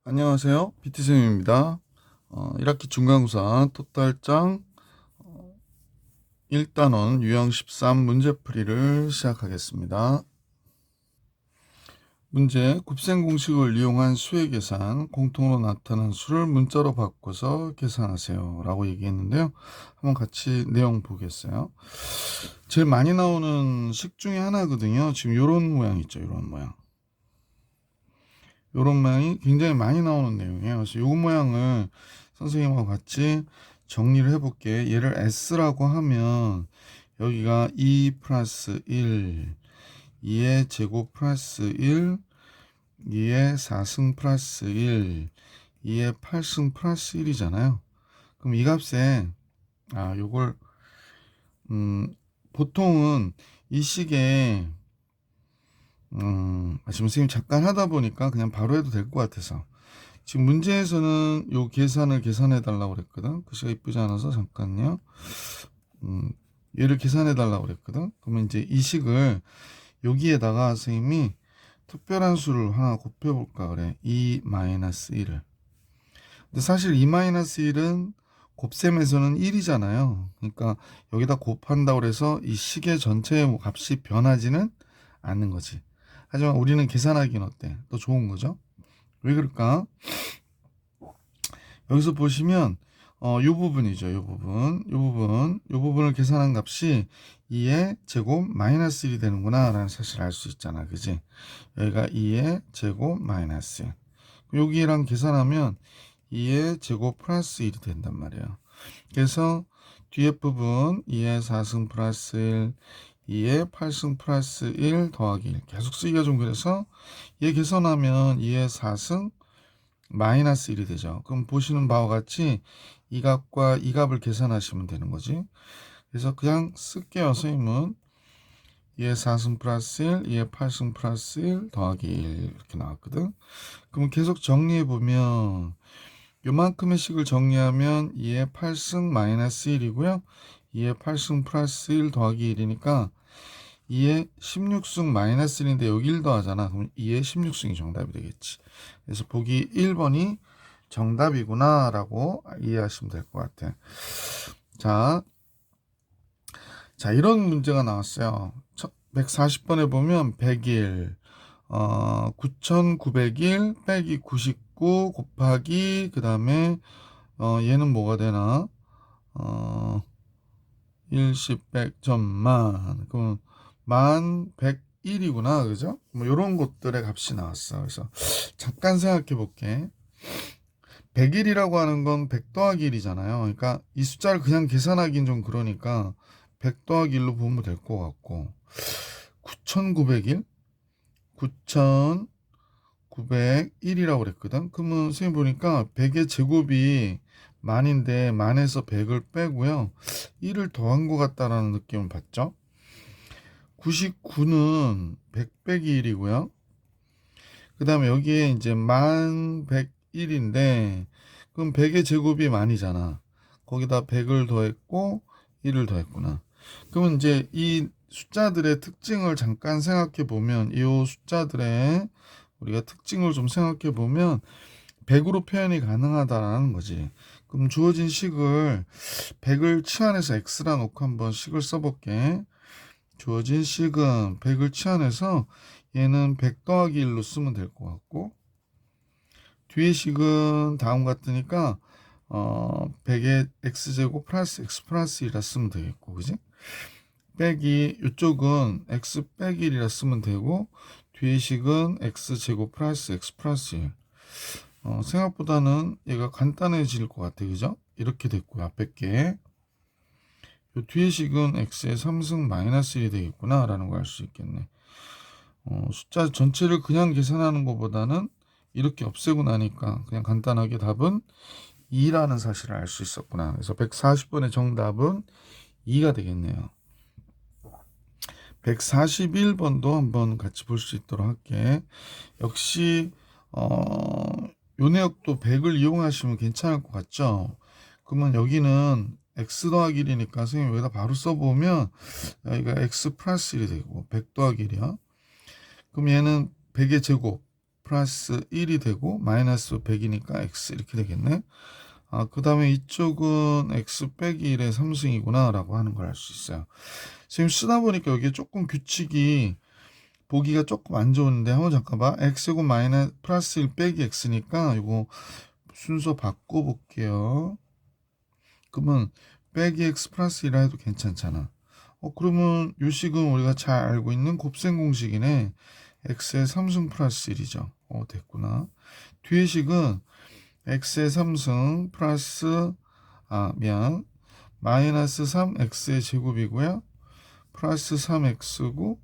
안녕하세요. BT쌤입니다. 1학기 중간고사 토탈장 1단원 유형 13 문제풀이를 시작하겠습니다. 문제, 곱셈 공식을 이용한 수의 계산, 공통으로 나타난 수를 문자로 바꿔서 계산하세요 라고 얘기했는데요. 한번 같이 내용 보겠어요. 제일 많이 나오는 식 중에 하나거든요. 지금 이런 모양 있죠. 이런 모양. 이런 모양이 굉장히 많이 나오는 내용이에요. 그래서 이 모양을 선생님하고 같이 정리를 해볼게. 얘를 S라고 하면 여기가 2 플러스 1, 2의 제곱 플러스 1, 2의 4승 플러스 1, 2의 8승 플러스 1이잖아요. 그럼 이 값에 요걸 보통은 이 식에 지금 선생님 잠깐 하다 보니까 그냥 바로 해도 될 것 같아서 지금 문제에서는 요 계산을 계산해 달라고 그랬거든. 글씨가 이쁘지 않아서 잠깐요. 얘를 계산해 달라고 그랬거든. 그러면 이제 이 식을 여기에다가 선생님이 특별한 수를 하나 곱해볼까 그래. 2-1을. 근데 사실 2-1은 곱셈에서는 1이잖아요. 그러니까 여기다 곱한다고 그래서 이 식의 전체의 값이 변하지는 않는 거지. 하지만 우리는 계산하기는 어때? 더 좋은 거죠? 왜 그럴까? 여기서 보시면 이 부분이죠. 이 부분을 계산한 값이 2의 제곱 마이너스 1이 되는구나 라는 사실을 알 수 있잖아. 그지? 여기가 2의 제곱 마이너스 1. 여기랑 계산하면 2의 제곱 플러스 1이 된단 말이에요. 그래서 뒤에 부분 2의 4승 플러스 1, 2의 8승 플러스 1 더하기 1 계속 쓰기가 좀 그래서 얘 계산하면 2의 4승 마이너스 1이 되죠. 그럼 보시는 바와 같이 이 값과 이 값을 계산하시면 되는 거지. 그래서 그냥 쓸게요. 선생님은 2의 4승 플러스 1, 2의 8승 플러스 1 더하기 1 이렇게 나왔거든. 그럼 계속 정리해보면 요만큼의 식을 정리하면 2의 8승 마이너스 1이고요. 2의 8승 플러스 1 더하기 1이니까 2의 16승 마이너스 1인데 여기 1 더하잖아. 그럼 2의 16승이 정답이 되겠지. 그래서 보기 1번이 정답이구나 라고 이해하시면 될 것 같아. 자, 이런 문제가 나왔어요. 140번에 보면 101, 9901 빼기 99 곱하기 그 다음에 얘는 뭐가 되나? 10, 100, 점만. 그럼 1101이구나. 그죠? 뭐 요런 것들의 값이 나왔어. 그래서 잠깐 생각해 볼게. 100일이라고 하는 건 100 더하기 1이잖아요. 그러니까 이 숫자를 그냥 계산하기는 좀 그러니까 100 더하기 1로 보면 될 것 같고 9901? 9901이라고 그랬거든. 그러면 선생님 보니까 100의 제곱이 만인데 만에서 100을 빼고요. 1을 더한 것 같다라는 느낌을 받죠. 99는 100 빼기 1이고요. 그 다음에 여기에 이제 1101인데 그럼 100의 제곱이 만이잖아. 거기다 100을 더했고 1을 더했구나. 그러면 이제 이 숫자들의 특징을 잠깐 생각해 보면 이 숫자들의 우리가 특징을 좀 생각해 보면 100으로 표현이 가능하다라는 거지. 그럼 주어진 식을 100을 치환해서 x라 놓고 한번 식을 써볼게. 주어진 식은 100을 치환해서 얘는 100 더하기 1로 쓰면 될 것 같고 뒤의 식은 다음 같으니까 100의 x제곱 플러스 x 플러스 1이라 쓰면 되겠고 그지? 빼기 이쪽은 x 빼기 1이라 쓰면 되고 뒤의 식은 x제곱 플러스 x 플러스 1 생각보다는 얘가 간단해질 것 같아 그죠? 이렇게 됐고요 앞에 게 뒤의 식은 x의 3승 마이너스 1이 되겠구나 라는 걸 알 수 있겠네. 숫자 전체를 그냥 계산하는 것보다는 이렇게 없애고 나니까 그냥 간단하게 답은 2라는 사실을 알 수 있었구나. 그래서 140번의 정답은 2가 되겠네요. 141번도 한번 같이 볼 수 있도록 할게. 역시 요 내역도 100을 이용하시면 괜찮을 것 같죠? 그러면 여기는 x 더하기 1이니까 선생님 여기다 바로 써보면 여기가 x 플러스 1이 되고 100 더하기 1이야. 그럼 얘는 100의 제곱 플러스 1이 되고 마이너스 100이니까 x 이렇게 되겠네. 그 다음에 이쪽은 x 빼기 1의 3승이구나 라고 하는 걸 알 수 있어요. 지금 쓰다 보니까 여기에 조금 규칙이 보기가 조금 안 좋은데 한번 잠깐 봐. x고 마이너스 플러스 1 빼기 x니까 이거 순서 바꿔볼게요. 그러면 빼기 x 플러스 1라 해도 괜찮잖아. 그러면 요 식은 우리가 잘 알고 있는 곱셈 공식이네. x의 3승 플러스 1이죠. 됐구나. 뒤에 식은 x의 3승 플러스 마이너스 3x의 제곱이고요. 플러스 3x고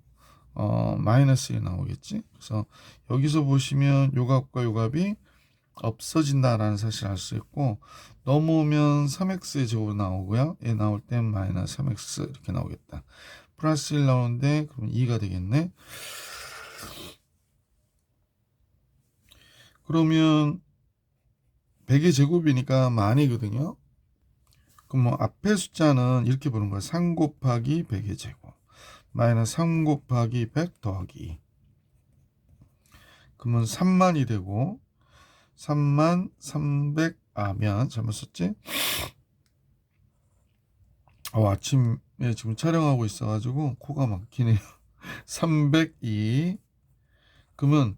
마이너스 1 나오겠지. 그래서 여기서 보시면 요 값과 요 값이 없어진다라는 사실을 알 수 있고, 넘어오면 3x의 제곱 나오고요. 얘 나올 땐 마이너스 3x 이렇게 나오겠다. 플러스 1 나오는데 그럼 2가 되겠네. 그러면 100의 제곱이니까 만이거든요. 그럼 뭐 앞에 숫자는 이렇게 보는 거야. 3 곱하기 100의 제곱 마이너스 3 곱하기 100 더하기 2. 그러면 3만이 되고 3만 300 잘못 썼지? 아침에 지금 촬영하고 있어가지고 코가 막히네요. 302. 그러면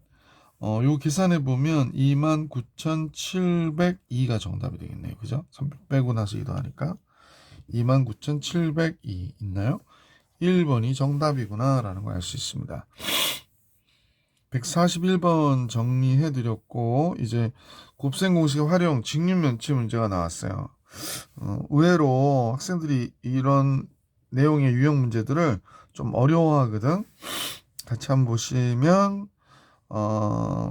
요 계산해 보면 29,702가 정답이 되겠네요. 그죠? 300 빼고 나서 이동하니까 29,702 있나요? 1번이 정답이구나 라는 걸 알 수 있습니다. 141번 정리해 드렸고, 이제 곱셈 공식의 활용 직립면체 문제가 나왔어요. 의외로 학생들이 이런 내용의 유형 문제들을 좀 어려워하거든. 같이 한번 보시면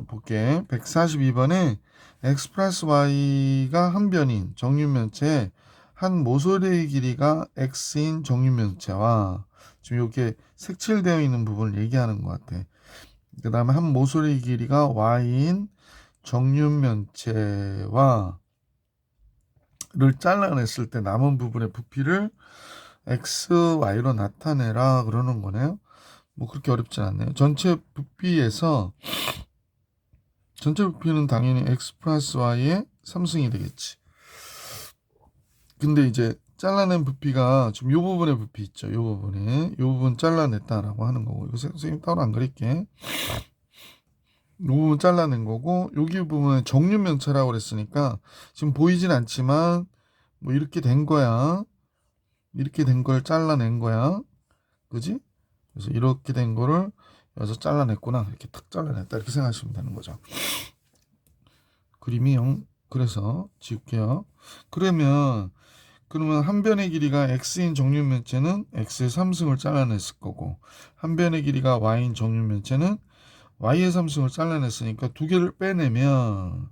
볼게. 142번에 x 플러스 y가 한 변인 정육면체에 한 모서리의 길이가 x인 정육면체와, 지금 이렇게 색칠되어 있는 부분을 얘기하는 것 같아. 그 다음에 한 모서리 길이가 y인 정육면체와 를 잘라냈을 때 남은 부분의 부피를 x, y로 나타내라 그러는 거네요. 뭐 그렇게 어렵진 않네요. 전체 부피에서 전체 부피는 당연히 x 플러스 y의 3승이 되겠지. 근데 이제 잘라낸 부피가 지금 이 부분의 부피 있죠. 이 부분에 이 부분 잘라냈다라고 하는 거고, 이거 선생님 따로 안 그릴게. 이 부분 잘라낸 거고, 여기 부분은 정육면체라고 그랬으니까 지금 보이진 않지만 뭐 이렇게 된 거야. 이렇게 된 걸 잘라낸 거야. 그지? 그래서 이렇게 된 거를 여기서 잘라냈구나. 이렇게 탁 잘라냈다. 이렇게 생각하시면 되는 거죠. 그림이 그래서 지울게요. 그러면 한 변의 길이가 x인 정육면체는 x의 3승을 잘라냈을 거고, 한 변의 길이가 y인 정육면체는 y의 3승을 잘라냈으니까 두 개를 빼내면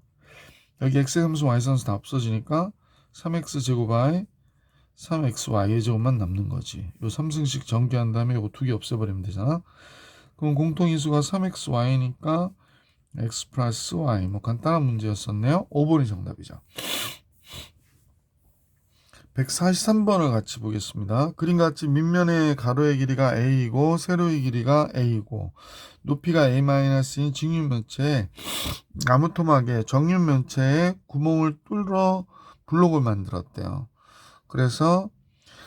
여기 x의 3승, y의 3승 다 없어지니까 3x 제곱 y, 3xy의 제곱만 남는 거지. 요 3승씩 전개한 다음에 요거 두 개 없애버리면 되잖아. 그럼 공통인수가 3xy니까 x 플러스 y. 뭐 간단한 문제였었네요. 5번이 정답이죠. 143번을 같이 보겠습니다. 그림같이 밑면의 가로의 길이가 a이고 세로의 길이가 a이고 높이가 a-인 직육면체에 나무토막에 정육면체에 구멍을 뚫어 블록을 만들었대요. 그래서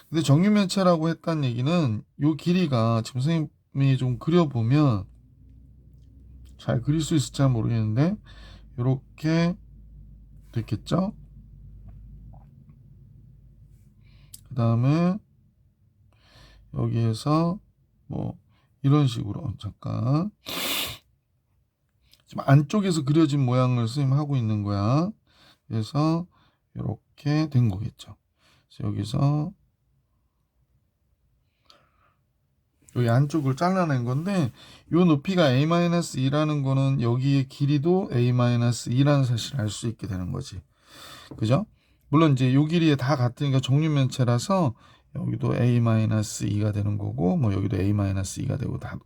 근데 정육면체라고 했다는 얘기는 요 길이가 지금 선생님이 좀 그려보면 잘 그릴 수 있을지 모르겠는데 이렇게 됐겠죠? 그 다음에 여기에서 뭐 이런 식으로 잠깐 지금 안쪽에서 그려진 모양을 선생님 하고 있는 거야. 그래서 이렇게 된 거겠죠. 그래서 여기서 여기 안쪽을 잘라낸 건데, 요 높이가 a-2라는 거는 여기의 길이도 a-2라는 사실을 알 수 있게 되는 거지. 그죠? 물론 이제 요 길이에 다 같으니까 정육면체라서 여기도 a-2가 되는 거고, 뭐 여기도 a-2가 되고, 다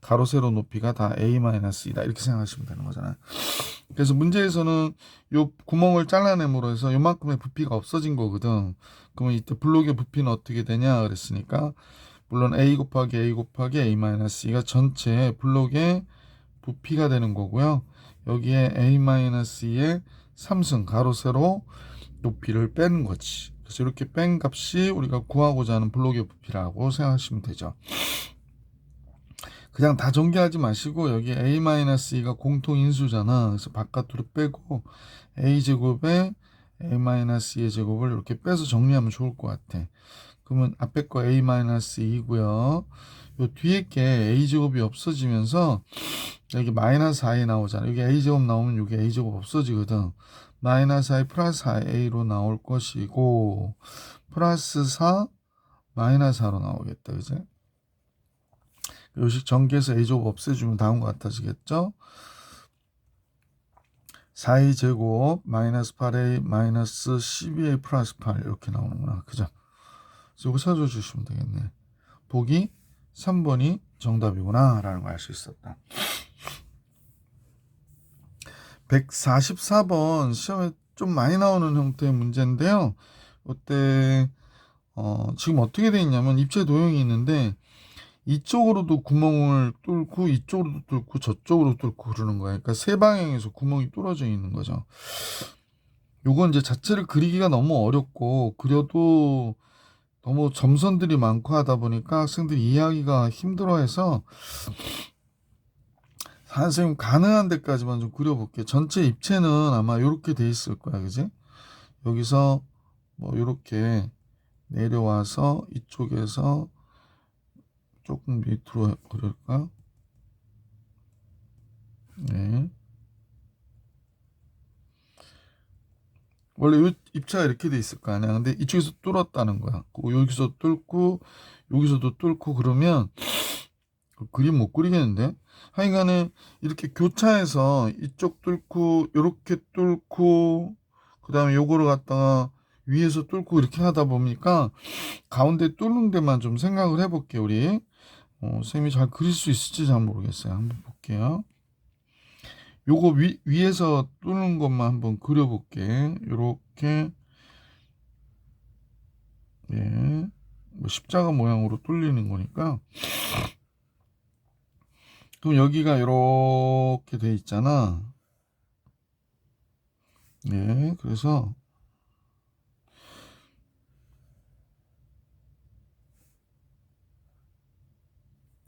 가로 세로 높이가 다 a-2다 이렇게 생각하시면 되는 거잖아요. 그래서 문제에서는 요 구멍을 잘라냄으로 해서 요만큼의 부피가 없어진 거거든. 그러면 이때 블록의 부피는 어떻게 되냐 그랬으니까, 물론 a 곱하기 a 곱하기 a-2가 전체 블록의 부피가 되는 거고요. 여기에 a-2의 3승 가로 세로 높이를 빼는 거지. 그래서 이렇게 뺀 값이 우리가 구하고자 하는 블록의 부피라고 생각하시면 되죠. 그냥 다 전개하지 마시고 여기 a-2가 공통인수잖아. 그래서 바깥으로 빼고 a제곱에 a-2의 제곱을 이렇게 빼서 정리하면 좋을 것 같아. 그러면 앞에 거 a-2고요. 요 뒤에 게 a제곱이 없어지면서 여기 마이너스 i 나오잖아. 여기 a제곱 나오면 여기 a제곱 없어지거든. 마이너스 i 플러스 a로 나올 것이고 플러스 4 마이너스 4로 나오겠다. 그지? 요식 전개해서 a제곱 없애주면 다음과 같아지겠죠? 4a 제곱 마이너스 8a 마이너스 12a 플러스 8 이렇게 나오는구나. 그죠? 이거 찾아주시면 되겠네. 보기 3번이 정답이구나 라는 걸 알 수 있었다. 144번 시험에 좀 많이 나오는 형태의 문제인데요. 이때 지금 어떻게 되어 있냐면 입체 도형이 있는데 이쪽으로도 구멍을 뚫고 이쪽으로도 뚫고 저쪽으로 뚫고 그러는 거예요. 그러니까 세 방향에서 구멍이 뚫어져 있는 거죠. 요건 이제 자체를 그리기가 너무 어렵고 그려도 너무 점선들이 많고 하다 보니까 학생들이 이해하기가 힘들어해서 선생님 가능한 데까지만 좀 그려볼게요. 전체 입체는 아마 이렇게 돼 있을 거야, 그지? 여기서 뭐 이렇게 내려와서 이쪽에서 조금 밑으로 그릴까? 네. 원래 이 입체가 이렇게 돼 있을 거 아니야. 근데 이쪽에서 뚫었다는 거야. 여기서 뚫고 여기서도 뚫고 그러면 그림 못 그리겠는데? 하여간에 이렇게 교차해서 이쪽 뚫고 이렇게 뚫고 그 다음에 요거를 갖다가 위에서 뚫고 이렇게 하다 보니까 가운데 뚫는 데만 좀 생각을 해볼게요. 우리 쌤이 잘 그릴 수 있을지 잘 모르겠어요. 한번 볼게요. 요거 위에서 뚫는 것만 한번 그려볼게. 요렇게 예, 뭐 십자가 모양으로 뚫리는 거니까. 그럼 여기가 이렇게 돼 있잖아. 네, 그래서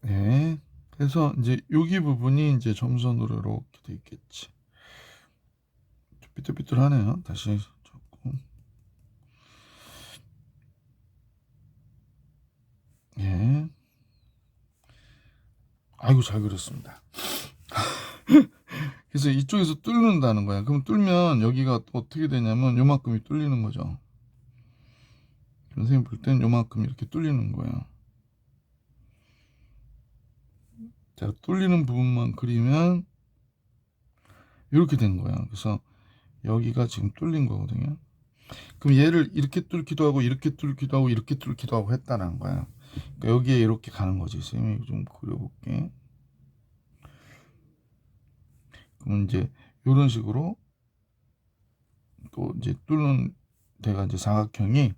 네, 그래서 이제 여기 부분이 이제 점선으로 이렇게 돼 있겠지. 좀 삐뚤삐뚤하네요. 다시 적고. 예. 아이고 잘 그렸습니다. 그래서 이쪽에서 뚫는다는 거야. 그럼 뚫면 여기가 어떻게 되냐면 요만큼이 뚫리는 거죠. 선생님 볼 땐 요만큼 이렇게 뚫리는 거예요. 자, 뚫리는 부분만 그리면 이렇게 된 거야. 그래서 여기가 지금 뚫린 거거든요. 그럼 얘를 이렇게 뚫기도 하고 이렇게 뚫기도 하고 이렇게 뚫기도 하고 했다는 거야. 그러니까 여기에 이렇게 가는 거지. 선생님이 좀 그려볼게. 그럼 이제 이런 식으로 또 이제 뚫는 데가 이제 사각형이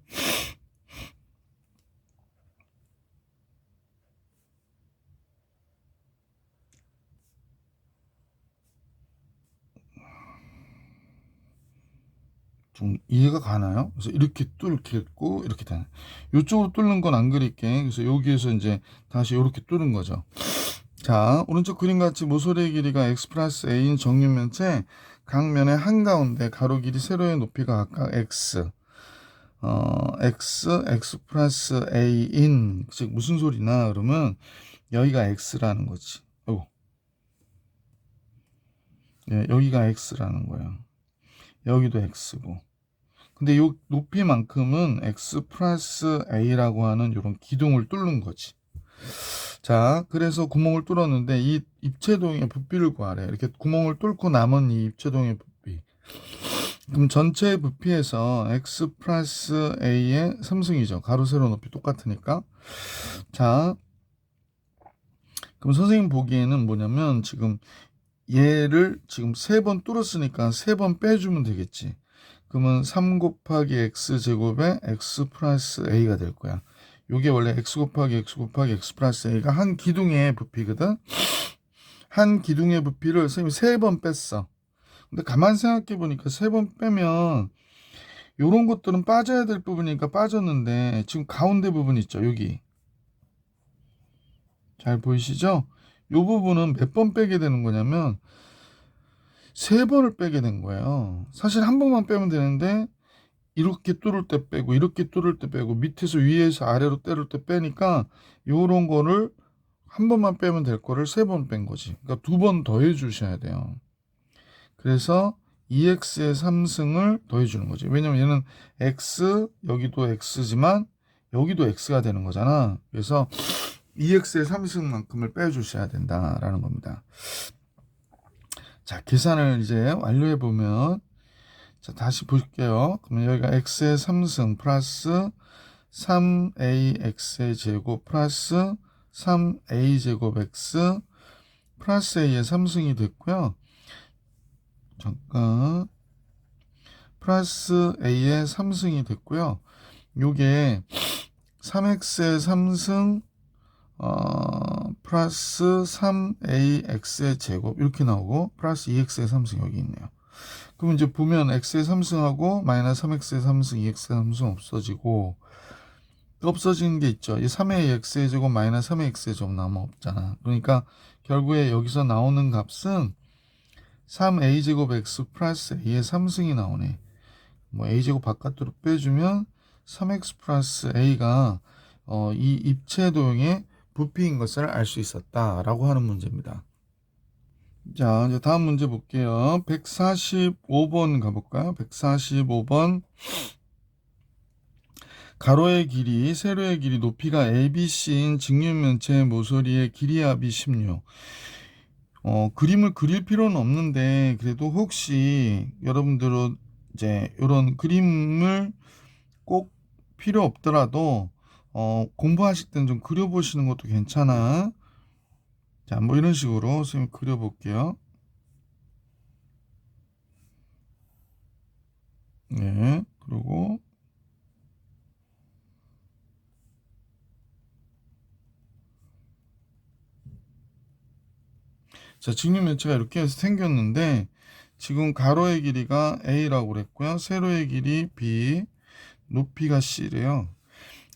좀 이해가 가나요? 그래서 이렇게 뚫겠고 이렇게 되는. 이쪽으로 뚫는 건 안 그릴게. 그래서 여기에서 이제 다시 이렇게 뚫는 거죠. 자, 오른쪽 그림 같이 모서리의 길이가 x 플러스 a인 정육면체 각 면의 한가운데 가로 길이 세로의 높이가 각각 x x 플러스 a인 즉 무슨 소리나 그러면 여기가 x라는 거지. 예, 여기가 x라는 거야. 여기도 x고. 근데 요 높이만큼은 x 플러스 a라고 하는 이런 기둥을 뚫는 거지. 자, 그래서 구멍을 뚫었는데 이 입체동의 부피를 구하래. 이렇게 구멍을 뚫고 남은 이 입체동의 부피. 그럼 전체 부피에서 x 플러스 a의 3승이죠. 가로 세로 높이 똑같으니까. 자, 그럼 선생님 보기에는 뭐냐면 지금 얘를 지금 3번 뚫었으니까 3번 빼주면 되겠지. 그러면 3 곱하기 x 제곱에 x 플러스 a가 될 거야. 요게 원래 x 곱하기 x 곱하기 x 플러스 a가 한 기둥의 부피거든. 한 기둥의 부피를 선생님이 3번 뺐어. 근데 가만 생각해 보니까 3번 빼면 요런 것들은 빠져야 될 부분이니까 빠졌는데 지금 가운데 부분 있죠. 여기. 잘 보이시죠? 요 부분은 몇 번 빼게 되는 거냐면 3번을 빼게 된 거예요. 사실 한 번만 빼면 되는데 이렇게 뚫을 때 빼고 이렇게 뚫을 때 빼고 밑에서 위에서 아래로 때릴 때 빼니까 요런 거를 한 번만 빼면 될 거를 3번 뺀 거지. 그러니까 2번 더해 주셔야 돼요. 그래서 2x의 3승을 더해 주는 거지. 왜냐면 얘는 x, 여기도 x지만 여기도 x가 되는 거잖아. 그래서 2x의 3승만큼을 빼 주셔야 된다라는 겁니다. 자, 계산을 이제 완료해 보면, 자, 다시 볼게요. 그러면 여기가 x의 3승 플러스 3ax의 제곱 플러스 3a 제곱 x 플러스 a의 3승이 됐고요. 잠깐, 플러스 a의 3승이 됐고요. 요게 3x의 3승 플러스 3ax의 제곱 이렇게 나오고 플러스 2x의 3승 여기 있네요. 그럼 이제 보면 x의 3승하고 마이너스 3x의 3승, 2x의 3승 없어지고 없어지는 게 있죠. 이 3의 x의 제곱 마이너스 3의 x의 제곱 나오면 없잖아. 그러니까 결국에 여기서 나오는 값은 3a 제곱 x 플러스 a의 3승이 나오네. 뭐 a 제곱 바깥으로 빼주면 3x 플러스 a가 이 입체 도형의 부피인 것을 알 수 있었다라고 하는 문제입니다. 자, 이제 다음 문제 볼게요. 145번 가볼까요? 145번. 가로의 길이, 세로의 길이, 높이가 ABC인 직육면체의 모서리의 길이 합이 16. 그림을 그릴 필요는 없는데 그래도 혹시 여러분들은 이제 이런 그림을 꼭 필요 없더라도 공부하실 때는 좀 그려보시는 것도 괜찮아. 자, 뭐 이런 식으로 선생님 그려볼게요. 네, 그리고 자, 직육면체가 이렇게 해서 생겼는데 지금 가로의 길이가 A라고 그랬고요. 세로의 길이 B, 높이가 C래요.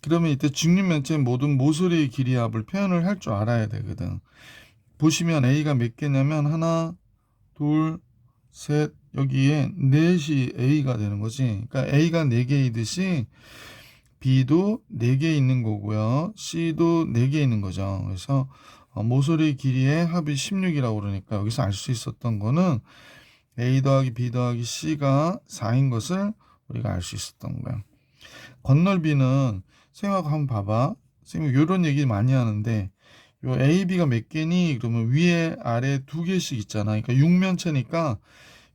그러면 이때 직육면체의 모든 모서리의 길이 합을 표현을 할 줄 알아야 되거든. 보시면 A가 몇 개냐면 하나, 둘, 셋, 여기에 넷이 A가 되는 거지. 그러니까 A가 4개이듯이 B도 4개 있는 거고요. C도 4개 있는 거죠. 그래서 모서리 길이의 합이 16이라고 그러니까 여기서 알 수 있었던 거는 A 더하기 B 더하기 C가 4인 것을 우리가 알 수 있었던 거야. 건널비는 생각 한번 봐봐. 선생님 이런 얘기 많이 하는데 요 A, B가 몇 개니? 그러면 위에 아래 2개씩 있잖아. 그러니까 육면체니까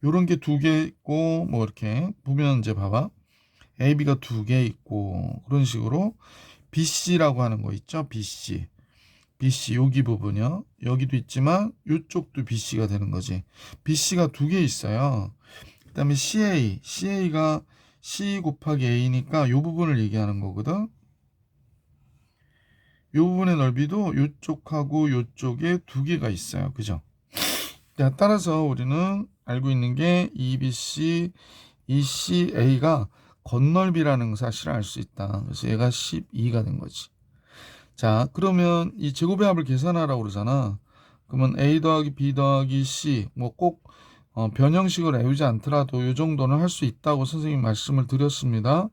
요런 게 2개 있고 뭐 이렇게 보면 이제 봐봐. A, B가 2개 있고 그런 식으로 BC라고 하는 거 있죠. BC. BC 여기 부분이요. 여기도 있지만 이쪽도 BC가 되는 거지. BC가 2개 있어요. 그 다음에 CA가 C 곱하기 A니까 이 부분을 얘기하는 거거든. 이 부분의 넓이도 이쪽하고 이쪽에 2개가 있어요. 그죠? 자, 따라서 우리는 알고 있는 게 EBC, ECA가 건널비라는 사실을 알 수 있다. 그래서 얘가 12가 된 거지. 자, 그러면 이 제곱의 합을 계산하라고 그러잖아. 그러면 A 더하기 B 더하기 C, 뭐 꼭 변형식을 외우지 않더라도 이 정도는 할 수 있다고 선생님 말씀을 드렸습니다.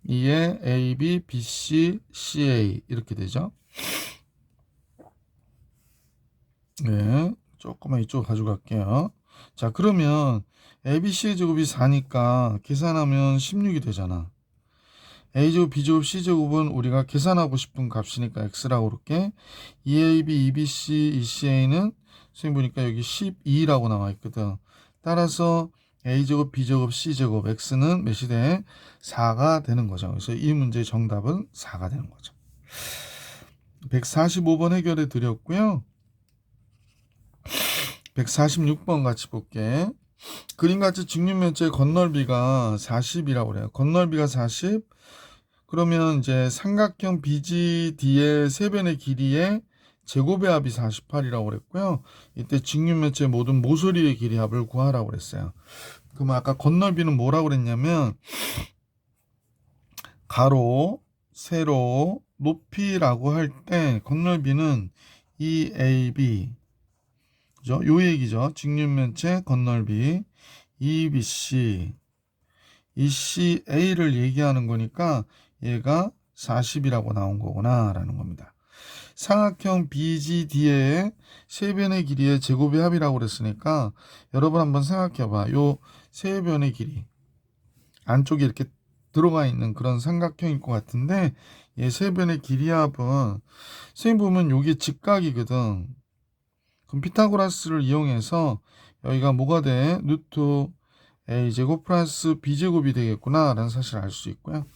이에 A, B, B, C, CA 이렇게 되죠. 네, 조금만 이쪽 가져갈게요. 자, 그러면 ABC의 제곱이 4니까 계산하면 16이 되잖아. A제곱, B제곱, C제곱은 우리가 계산하고 싶은 값이니까 X라고 그럴게. EAB, EBC, ECA는 선생님 보니까 여기 12라고 나와 있거든. 따라서 A제곱, B제곱, C제곱, X는 몇이 돼? 4가 되는 거죠. 그래서 이 문제의 정답은 4가 되는 거죠. 145번 해결해 드렸고요. 146번 같이 볼게. 그림같이 직육면체의 건널비가 40이라고 그래요. 건널비가 40. 그러면 이제 삼각형 BGD의 세변의 길이의 제곱의 합이 48이라고 그랬고요. 이때 직육면체 모든 모서리의 길이 합을 구하라고 그랬어요. 그럼 아까 건널비는 뭐라고 그랬냐면 가로, 세로, 높이라고 할 때 건널비는 2AB, 그죠? 요 얘기죠. 직육면체 건널비 2BC, ECA를 얘기하는 거니까 얘가 40이라고 나온 거구나 라는 겁니다. 삼각형 BGD의 세 변의 길이의 제곱의 합이라고 그랬으니까 여러분 한번 생각해 봐. 요 세 변의 길이 안쪽에 이렇게 들어가 있는 그런 삼각형일 것 같은데 얘 세 변의 길이의 합은 선생님 보면 요게 직각이거든. 그럼 피타고라스를 이용해서 여기가 뭐가 돼? 루트 a제곱 플러스 b제곱이 되겠구나 라는 사실을 알 수 있고요.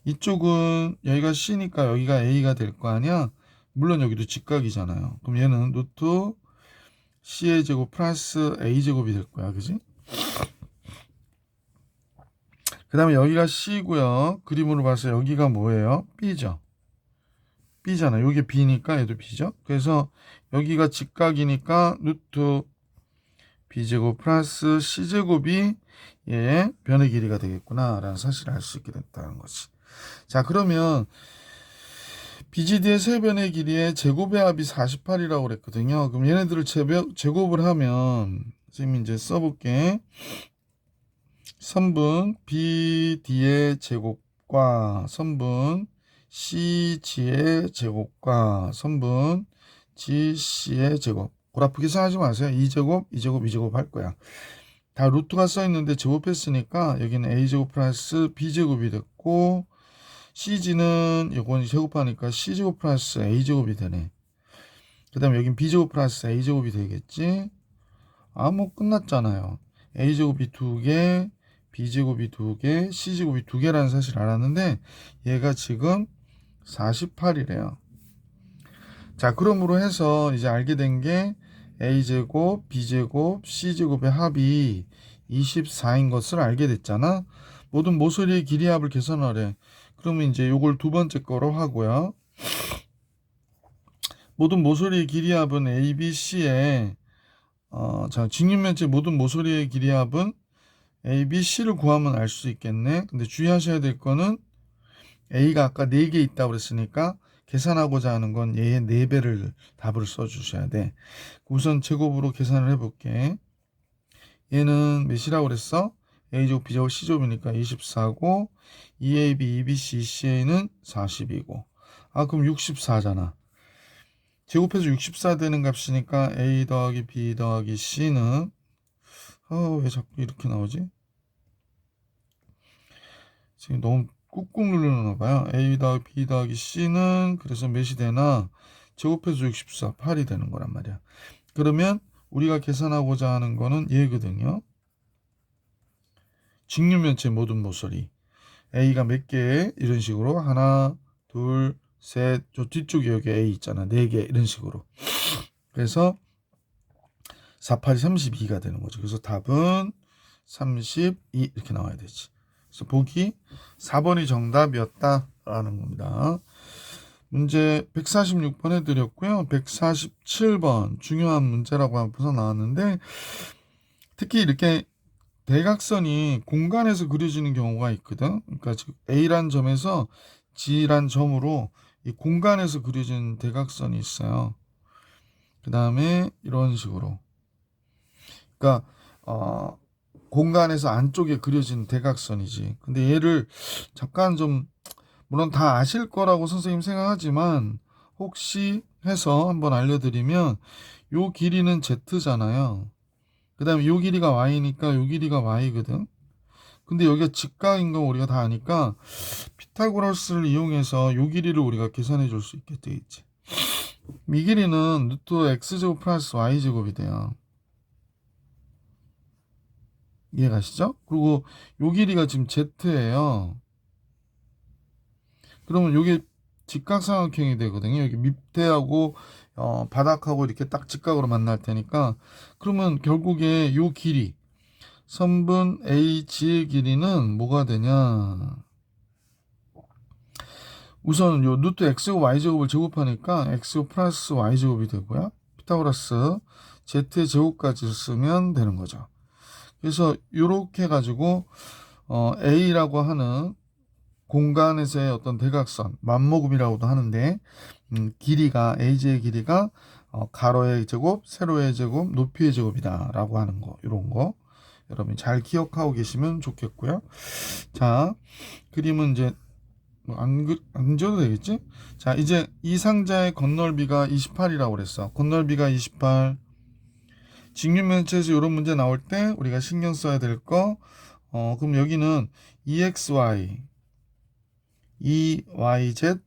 이쪽은 여기가 c니까 여기가 a가 될 거 아니야. 물론 여기도 직각이잖아요. 그럼 얘는 루트 c의 제곱 플러스 a제곱이 될 거야. 그지? 그 다음에 여기가 c고요. 그림으로 봐서 여기가 뭐예요? b죠. b잖아. 여기 b니까 얘도 b죠. 그래서 여기가 직각이니까 루트 b제곱 플러스 c제곱이 얘 변의 길이가 되겠구나 라는 사실을 알 수 있게 됐다는 거지. 자, 그러면 BGD의 세 변의 길이의 제곱의 합이 48이라고 그랬거든요. 그럼 얘네들을 제곱을 하면 선생님이 이제 써볼게. 선분 BD의 제곱과 선분 CG의 제곱과 선분 GC의 제곱. 그래프 계산하지 마세요. 2제곱, 2제곱, 2제곱 할 거야. 다 루트가 써 있는데 제곱했으니까 여기는 a제곱 플러스 b제곱이 됐고 cg는 이건 제곱하니까 c제곱 플러스 a제곱이 되네. 그 다음에 여긴 b제곱 플러스 a제곱이 되겠지. 아, 뭐 끝났잖아요. a제곱이 2개, b제곱이 2개, c제곱이 2개라는 사실을 알았는데 얘가 지금 48이래요. 자, 그러므로 해서 이제 알게 된 게 a제곱, b제곱, c제곱의 합이 24인 것을 알게 됐잖아. 모든 모서리의 길이 합을 계산하래. 그러면 이제 요걸 두 번째 거로 하고요. 모든 모서리의 길이 합은 a, b, c에 자, 직육면체 모든 모서리의 길이 합은 a, b, c를 구하면 알 수 있겠네. 근데 주의하셔야 될 거는 a가 아까 4개 있다고 그랬으니까 계산하고자 하는 건 얘의 4배를 답을 써주셔야 돼. 우선 제곱으로 계산을 해볼게. 얘는 몇이라고 그랬어? a제곱, b제곱, c제곱이니까 24고 2ab, 2bc, ca는 40이고 아, 그럼 64잖아. 제곱해서 64 되는 값이니까 a 더하기 b 더하기 c는 왜 자꾸 이렇게 나오지? 지금 너무 꾹꾹 누르나 봐요. a 더하기 b 더하기 c는 그래서 몇이 되나? 제곱해서 64, 8이 되는 거란 말이야. 그러면 우리가 계산하고자 하는 거는 얘거든요. 직육면체 모든 모서리. a가 몇 개? 이런 식으로 하나, 둘, 셋, 저 뒤쪽에 여기 a 있잖아. 4개 이런 식으로. 그래서 4, 8이 32가 되는 거죠. 그래서 답은 32 이렇게 나와야 되지. 그래서 보기 4번이 정답이었다라는 겁니다. 문제 146번 해드렸고요. 147번 중요한 문제라고 하면서 나왔는데 특히 이렇게 대각선이 공간에서 그려지는 경우가 있거든. 그러니까 지금 A란 점에서 G란 점으로 이 공간에서 그려진 대각선이 있어요. 그 다음에 이런 식으로. 그러니까 공간에서 안쪽에 그려진 대각선이지. 근데 얘를 잠깐 좀 물론 다 아실 거라고 선생님 생각하지만 혹시 해서 한번 알려드리면 요 길이는 Z잖아요. 그 다음에 요 길이가 Y니까 요 길이가 Y거든. 근데 여기가 직각인 건 우리가 다 아니까 피타고라스를 이용해서 요 길이를 우리가 계산해 줄 수 있게 되겠지. 이 길이는 루트 x제곱 플러스 y제곱이 돼요. 이해가시죠? 그리고 요 길이가 지금 z예요. 그러면 요게 직각삼각형이 되거든요. 여기 밑에하고 바닥하고 이렇게 딱 직각으로 만날 테니까 그러면 결국에 요 길이 선분 AG의 길이는 뭐가 되냐? 우선 요 루트 x제곱 y제곱을 제곱하니까 x제곱 플러스 y제곱이 되고요. 피타고라스 z의 제곱까지 쓰면 되는 거죠. 그래서 이렇게 가지고 A라고 하는 공간에서의 어떤 대각선 만모금이라고도 하는데 길이가 AJ의 길이가 가로의 제곱, 세로의 제곱, 높이의 제곱이다 라고 하는 거, 이런 거 여러분 잘 기억하고 계시면 좋겠고요. 자, 그림은 이제 안 지어도 되겠지? 자, 이제 이 상자의 건널비가 28이라고 그랬어. 건널비가 28. 직육면체에서 이런 문제 나올 때 우리가 신경 써야 될 거, 그럼 여기는 EXY, EYZ,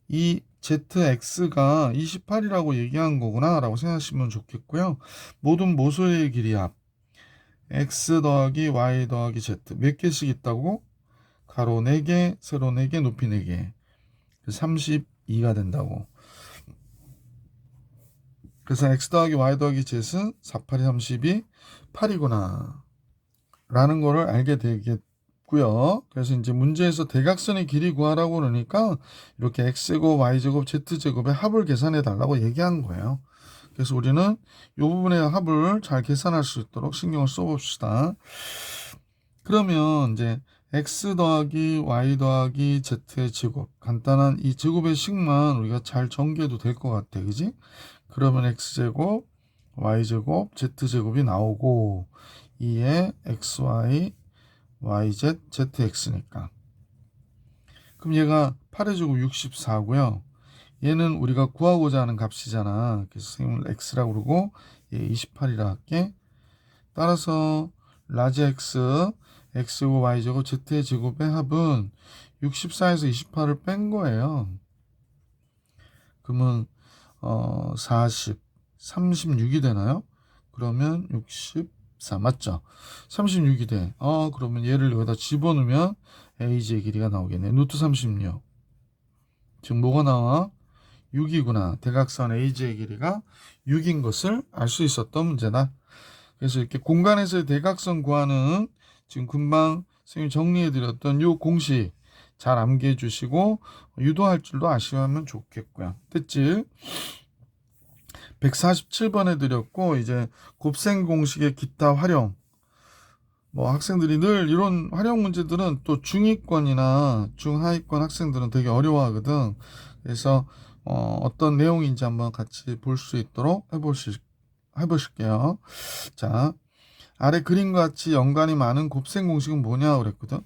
EZX가 28이라고 얘기한 거구나 라고 생각하시면 좋겠고요. 모든 모서리의 길이 합 X 더하기 Y 더하기 Z 몇 개씩 있다고? 가로 4개, 세로 4개, 높이 4개 32가 된다고. 그래서 X 더하기 Y 더하기 Z은 4, 8이 32, 8이구나 라는 거를 알게 되겠고요. 그래서 이제 문제에서 대각선의 길이 구하라고 그러니까 이렇게 X제곱, Y제곱, Z제곱의 합을 계산해 달라고 얘기한 거예요. 그래서 우리는 이 부분의 합을 잘 계산할 수 있도록 신경을 써봅시다. 그러면 이제 x 더하기 y 더하기 z의 제곱, 간단한 이 제곱의 식만 우리가 잘 전개해도 될 것 같아, 그지? 그러면 x제곱, y제곱, z제곱이 나오고 2에 xy, yz, zx니까 그럼 얘가 8의 제곱 64고요. 얘는 우리가 구하고자 하는 값이잖아. 그래서 선생님은 x라고 그러고 얘 28이라 할게. 따라서 라지 x, x제곱, y제곱, z의 제곱의 합은 64에서 28을 뺀 거예요. 그러면 40, 36이 되나요? 그러면 64 맞죠? 36이 돼. 그러면 얘를 여기다 집어넣으면 AJ의 길이가 나오겠네. 루트 36. 지금 뭐가 나와? 6이구나. 대각선 AJ의 길이가 6인 것을 알 수 있었던 문제다. 그래서 이렇게 공간에서의 대각선 구하는 지금 금방 선생님이 정리해드렸던 요 공식 잘 암기해 주시고 유도할 줄도 아시면 좋겠고요. 됐지? 147번 해드렸고 이제 곱셈 공식의 기타 활용. 뭐 학생들이 늘 이런 활용 문제들은 또 중위권이나 중하위권 학생들은 되게 어려워하거든. 그래서 어떤 내용인지 한번 같이 볼 수 있도록 해보실게요. 자, 아래 그림과 같이 연관이 많은 곱셈 공식은 뭐냐 그랬거든.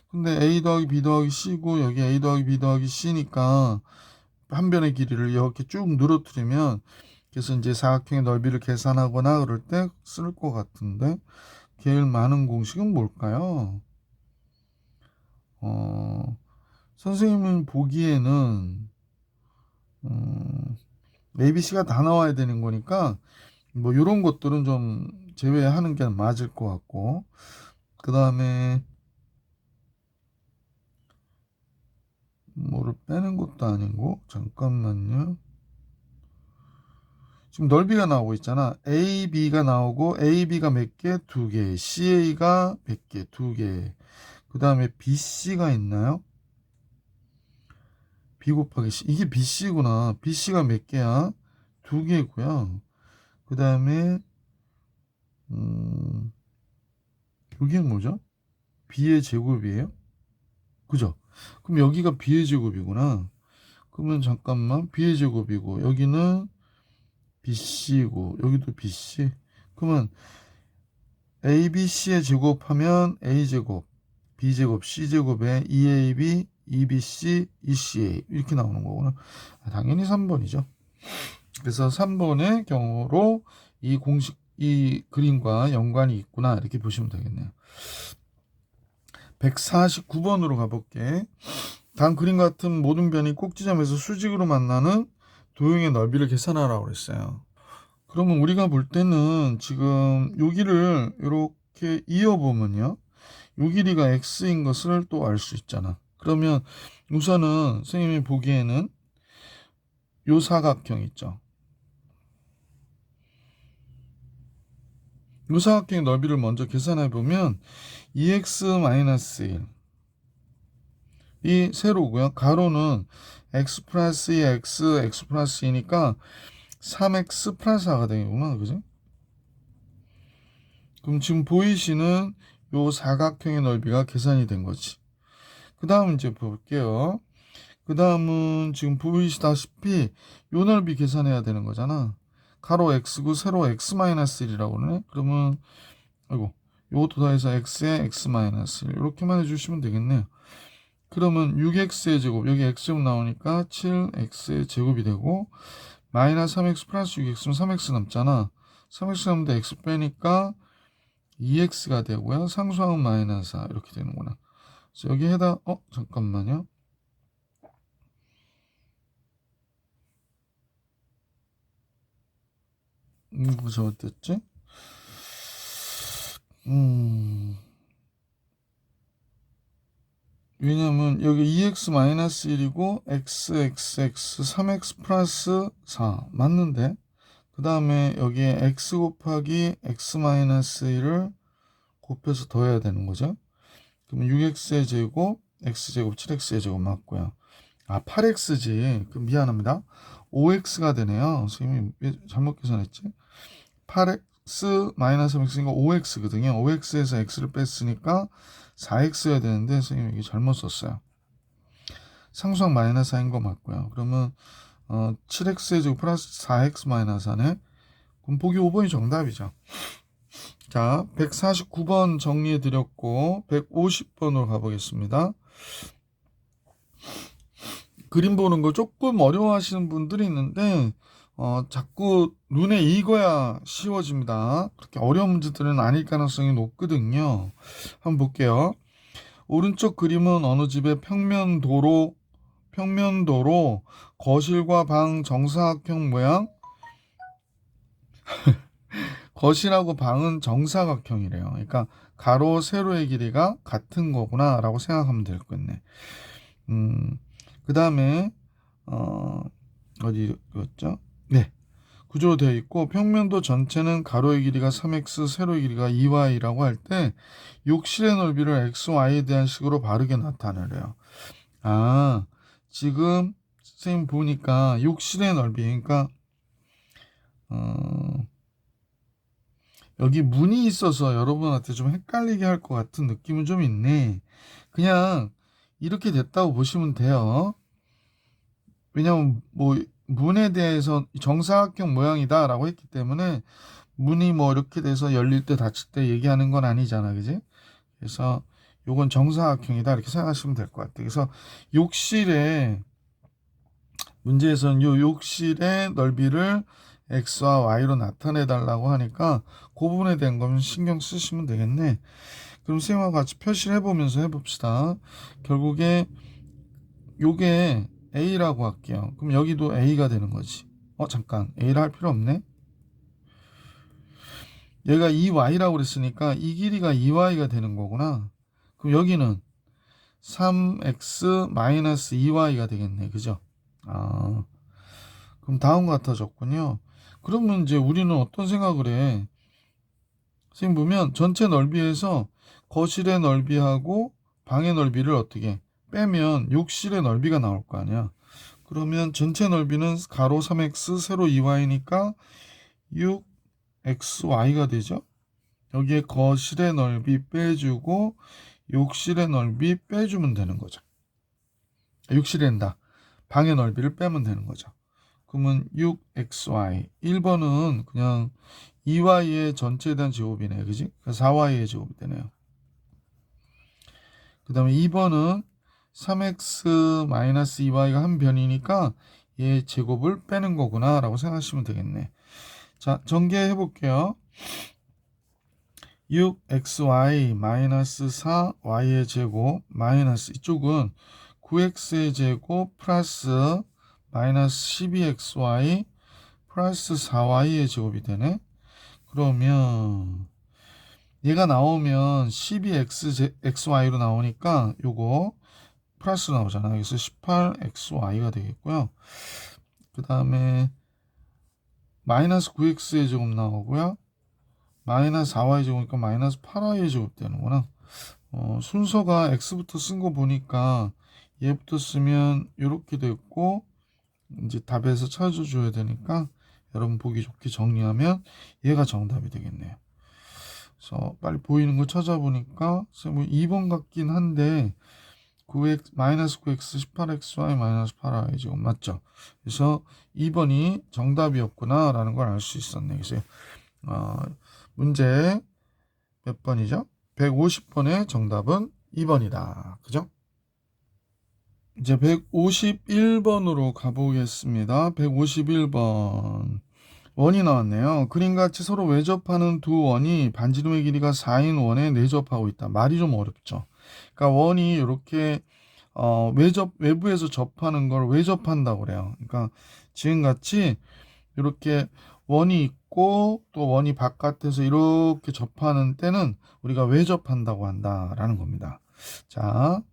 근데 A 더하기 B 더하기 C고 여기 A 더하기 B 더하기 C니까 한 변의 길이를 이렇게 쭉 늘어뜨리면 그래서 이제 사각형의 넓이를 계산하거나 그럴 때 쓸 것 같은데 제일 많은 공식은 뭘까요? 선생님은 보기에는 ABC가 다 나와야 되는 거니까 뭐 이런 것들은 좀 제외하는 게 맞을 것 같고 그 다음에 뭐를 빼는 것도 아니고 잠깐만요. 지금 넓이가 나오고 있잖아. AB가 나오고 AB가 몇 개? 2개. CA가 몇 개? 2개. 그 다음에 BC가 있나요? B 곱하기 C. 이게 BC구나. BC가 몇 개야? 2개고요. 그 다음에 여기에 뭐죠? B의 제곱이에요? 그죠? 그럼 여기가 B의 제곱이구나. 그러면 잠깐만 B의 제곱이고 여기는 BC고 여기도 BC. 그러면 ABC의 제곱하면 A제곱, B제곱, C제곱에 2AB, 2BC, ECA 이렇게 나오는 거구나. 당연히 3번이죠. 그래서 3번의 경우로 이 공식, 이 그림과 연관이 있구나 이렇게 보시면 되겠네요. 149번으로 가볼게. 다음 그림 같은 모든 변이 꼭지점에서 수직으로 만나는 도형의 넓이를 계산하라고 그랬어요. 그러면 우리가 볼 때는 지금 여기를 이렇게 이어보면요. 요 길이가 x인 것을 또 알 수 있잖아. 그러면 우선은 선생님이 보기에는 요 사각형 있죠. 요 사각형의 넓이를 먼저 계산해 보면 2x-1 이 세로고요. 가로는 x 플러스 2, x 플러스 2니까 3x 플러스 4가 되겠구나. 그죠? 그럼 지금 보이시는 요 사각형의 넓이가 계산이 된 거지. 그 다음 이제 볼게요. 그 다음은 지금 보이시다시피 요 넓이 계산해야 되는 거잖아. 가로 x고 세로 x-1이라고 그러네. 그러면 아이고 요것도 더해서 x에 x-1 이렇게만 해주시면 되겠네요. 그러면 6x의 제곱, 여기 x제곱 나오니까 7x의 제곱이 되고 마이너스 3x 플러스 6x면 3x 남잖아. 3x 남는데 x 빼니까 2x가 되고요. 상수항은 마이너스 4 이렇게 되는구나. 그래서 여기 잠깐만요. 이거 잘못됐지? 왜냐면 여기 2x-1이고 xxx 3x 플러스 4 맞는데 그 다음에 여기에 x 곱하기 x-1을 곱해서 더해야 되는 거죠. 그럼 6x의 제곱 x제곱 7x의 제곱 맞고요. 8x지. 그럼 미안합니다. 5x가 되네요. 선생님이 왜 잘못 계산했지? 8x 마이너스 3x니까 5x거든요. 5x에서 x를 뺐으니까 4x여야 되는데 선생님이 이게 잘못 썼어요. 상수항 마이너스 4인 거 맞고요. 그러면 7x의 제곱 플러스 4x 마이너스 4네. 그럼 보기 5번이 정답이죠. 자, 149번 정리해 드렸고 150번으로 가보겠습니다. 그림 보는 거 조금 어려워하시는 분들이 있는데 자꾸 눈에 익어야 쉬워집니다. 그렇게 어려운 문제들은 아닐 가능성이 높거든요. 한번 볼게요. 오른쪽 그림은 어느 집의 평면도로 거실과 방 정사각형 모양. 거실하고 방은 정사각형이래요. 그러니까 가로 세로의 길이가 같은 거구나 라고 생각하면 될 거네. 그 다음에 어디였죠? 네, 구조로 되어 있고 평면도 전체는 가로의 길이가 3x, 세로의 길이가 2y라고 할 때 욕실의 넓이를 x, y에 대한 식으로 바르게 나타내래요. 아, 지금 선생님 보니까 욕실의 넓이, 그러니까 여기 문이 있어서 여러분한테 좀 헷갈리게 할 것 같은 느낌은 좀 있네. 그냥 이렇게 됐다고 보시면 돼요. 왜냐면 뭐 문에 대해서 정사각형 모양이다 라고 했기 때문에 문이 뭐 이렇게 돼서 열릴 때 닫힐 때 얘기하는 건 아니잖아, 그지? 그래서 요건 정사각형이다 이렇게 생각하시면 될 것 같아요. 그래서 욕실에 문제에서는 요 욕실의 넓이를 x와 y로 나타내 달라고 하니까 그 부분에 대한 거면 신경 쓰시면 되겠네. 그럼 선생님과 같이 표시를 해보면서 해봅시다. 결국에 요게 a라고 할게요. 그럼 여기도 a가 되는 거지. 잠깐 a를 할 필요 없네. 여기가 2y라고 그랬으니까 이 길이가 2y가 되는 거구나. 그럼 여기는 3x-2y가 되겠네. 그죠? 그럼 다음 같아졌군요. 그러면 이제 우리는 어떤 생각을 해? 선생님 보면 전체 넓이에서 거실의 넓이하고 방의 넓이를 어떻게 빼면 욕실의 넓이가 나올 거 아니야. 그러면 전체 넓이는 가로 3x, 세로 2y니까 6xy가 되죠. 여기에 거실의 넓이 빼주고 욕실의 넓이 빼주면 되는 거죠. 욕실이란다. 방의 넓이를 빼면 되는 거죠. 그러면 6xy 1번은 그냥 2y의 전체에 대한 제곱이네요. 그지? 4y의 제곱이 되네요. 그 다음에 2번은 3x-2y가 한 변이니까 얘 제곱을 빼는 거구나 라고 생각하시면 되겠네. 자, 전개해 볼게요. 6xy-4y의 제곱 마이너스 이쪽은 9x의 제곱 플러스 마이너스 12xy 플러스 4y의 제곱이 되네. 그러면 얘가 나오면 12xy로 나오니까 요거 플러스 나오잖아. 그래서 18xy가 되겠고요. 그 다음에 마이너스 9x의 제곱 나오고요. 마이너스 4y 제곱이니까 마이너스 8y의 제곱 되는구나. 순서가 x부터 쓴 거 보니까 얘부터 쓰면 이렇게 됐고 이제 답에서 찾아줘야 되니까 여러분 보기 좋게 정리하면 얘가 정답이 되겠네요. 그래서 빨리 보이는 거 찾아보니까 2번 같긴 한데 9x, 마이너스 9x 18xy 마이너스 8y 제곱 맞죠? 그래서 2번이 정답이었구나 라는 걸 알 수 있었네. 그래서 문제 몇 번이죠? 150번의 정답은 2번이다. 그죠? 이제 151번으로 가보겠습니다. 151번. 원이 나왔네요. 그림같이 서로 외접하는 두 원이 반지름의 길이가 4인 원에 내접하고 있다. 말이 좀 어렵죠. 그러니까 원이 이렇게 외부에서 접하는 걸 외접한다고 그래요. 그러니까 지금같이 이렇게 원이 있고 또 원이 바깥에서 이렇게 접하는 때는 우리가 외접한다고 한다라는 겁니다. 자,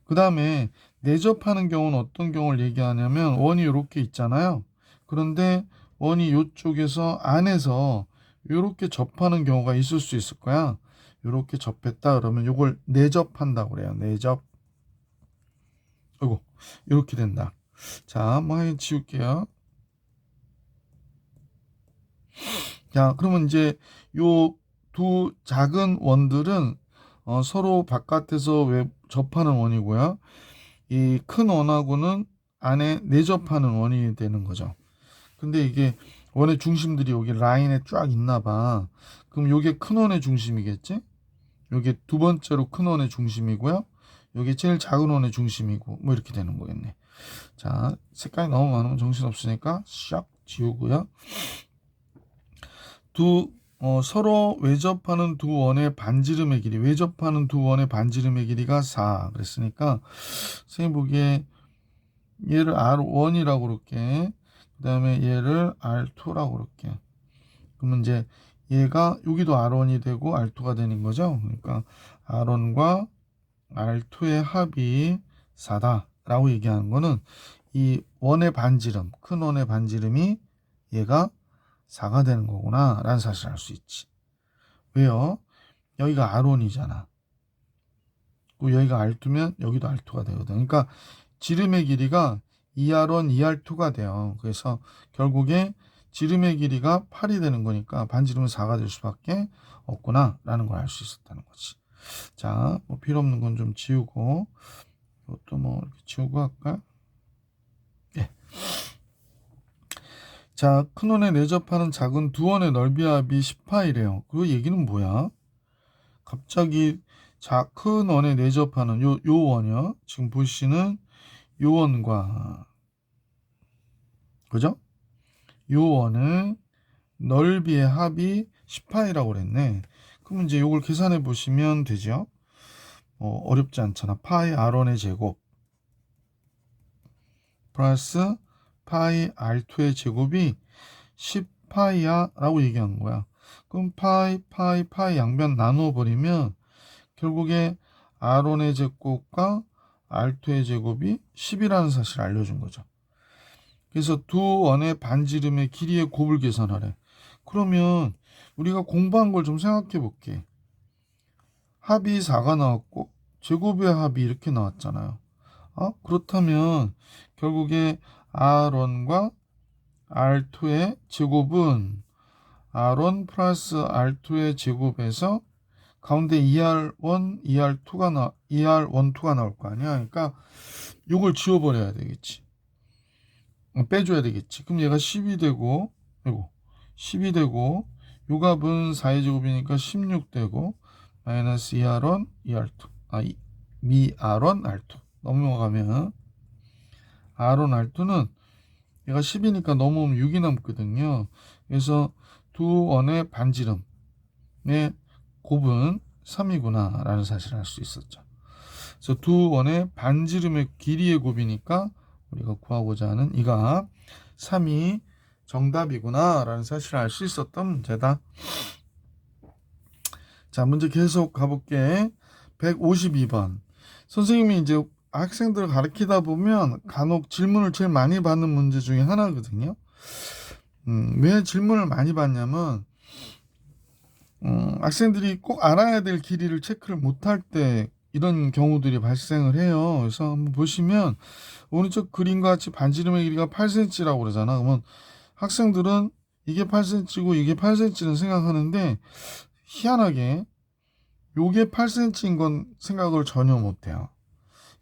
그 다음에 내접하는 경우는 어떤 경우를 얘기하냐면 원이 이렇게 있잖아요. 그런데 원이 이쪽에서 안에서 이렇게 접하는 경우가 있을 수 있을 거야. 이렇게 접했다 그러면 이걸 내접한다고 그래요. 내접. 아이고, 이렇게 된다. 자, 뭐 지울게요. 자, 그러면 이제 요 두 작은 원들은 서로 바깥에서 접하는 원이고요. 이 큰 원하고는 안에 내접하는 원이 되는 거죠. 근데 이게 원의 중심들이 여기 라인에 쫙 있나 봐. 그럼 요게 큰 원의 중심이겠지? 요게 두 번째로 큰 원의 중심이고요. 요게 제일 작은 원의 중심이고 뭐 이렇게 되는 거겠네. 자, 색깔이 너무 많으면 정신없으니까 샥 지우고요. 서로 외접하는 두 원의 반지름의 길이, 외접하는 두 원의 반지름의 길이가 4 그랬으니까 선생님 보기에 얘를 R1이라고 그럴게. 그 다음에 얘를 R2라고 그럴게. 그러면 이제 얘가 여기도 R1이 되고 R2가 되는 거죠. 그러니까 R1과 R2의 합이 4다 라고 얘기하는 거는 이 원의 반지름, 큰 원의 반지름이 얘가 4가 되는 거구나 라는 사실을 알 수 있지. 왜요? 여기가 R1이잖아. 그리고 여기가 R2면 여기도 R2가 되거든. 그러니까 지름의 길이가 2R1, 2R2가 돼요. 그래서 결국에 지름의 길이가 8이 되는 거니까 반지름은 4가 될 수밖에 없구나 라는 걸 알 수 있었다는 거지. 자, 뭐 필요 없는 건 좀 지우고 이것도 뭐 이렇게 지우고 할까? 예. 자, 큰 원에 내접하는 작은 두 원의 넓이 합이 10파이래요. 그 얘기는 뭐야? 갑자기 큰 원에 내접하는 요 원이요. 지금 보시는 요 원과 그죠? 요 원의 넓이의 합이 10파이라고 그랬네. 그럼 이제 요걸 계산해 보시면 되죠. 어렵지 않잖아. 파이 R1의 제곱 플러스 파이 R2의 제곱이 10파이야 라고 얘기한 거야. 그럼 파이 양변 나누어 버리면 결국에 R1의 제곱과 R2의 제곱이 10이라는 사실을 알려준 거죠. 그래서 두 원의 반지름의 길이의 곱을 계산하래. 그러면 우리가 공부한 걸 좀 생각해 볼게. 합이 4가 나왔고 제곱의 합이 이렇게 나왔잖아요. 그렇다면 결국에 R1과 R2의 제곱은 R1 플러스 R2의 제곱에서 가운데 2R1, 2R12가 나올 거 아니야. 그러니까 이걸 지워버려야 되겠지. 빼줘야 되겠지. 그럼 얘가 10이 되고, 이거 10이 되고, 요 값은 4의 제곱이니까 16 되고, 마이너스 2R1, 2R2, 2R1, R2 넘어가면 R1, R2는 얘가 10이니까 넘어오면 6이 남거든요. 그래서 두 원의 반지름의 곱은 3이구나 라는 사실을 알 수 있었죠. 그래서 두 원의 반지름의 길이의 곱이니까 우리가 구하고자 하는 이 값 3이 정답이구나 라는 사실을 알 수 있었던 문제다. 자, 문제 계속 가볼게. 152번. 선생님이 이제 학생들을 가르치다 보면 간혹 질문을 제일 많이 받는 문제 중에 하나거든요. 왜 질문을 많이 받냐면 학생들이 꼭 알아야 될 길이를 체크를 못할 때 이런 경우들이 발생을 해요. 그래서 한번 보시면 오른쪽 그림과 같이 반지름의 길이가 8cm라고 그러잖아. 그러면 학생들은 이게 8cm고 이게 8cm는 생각하는데 희한하게 요게 8cm인 건 생각을 전혀 못해요.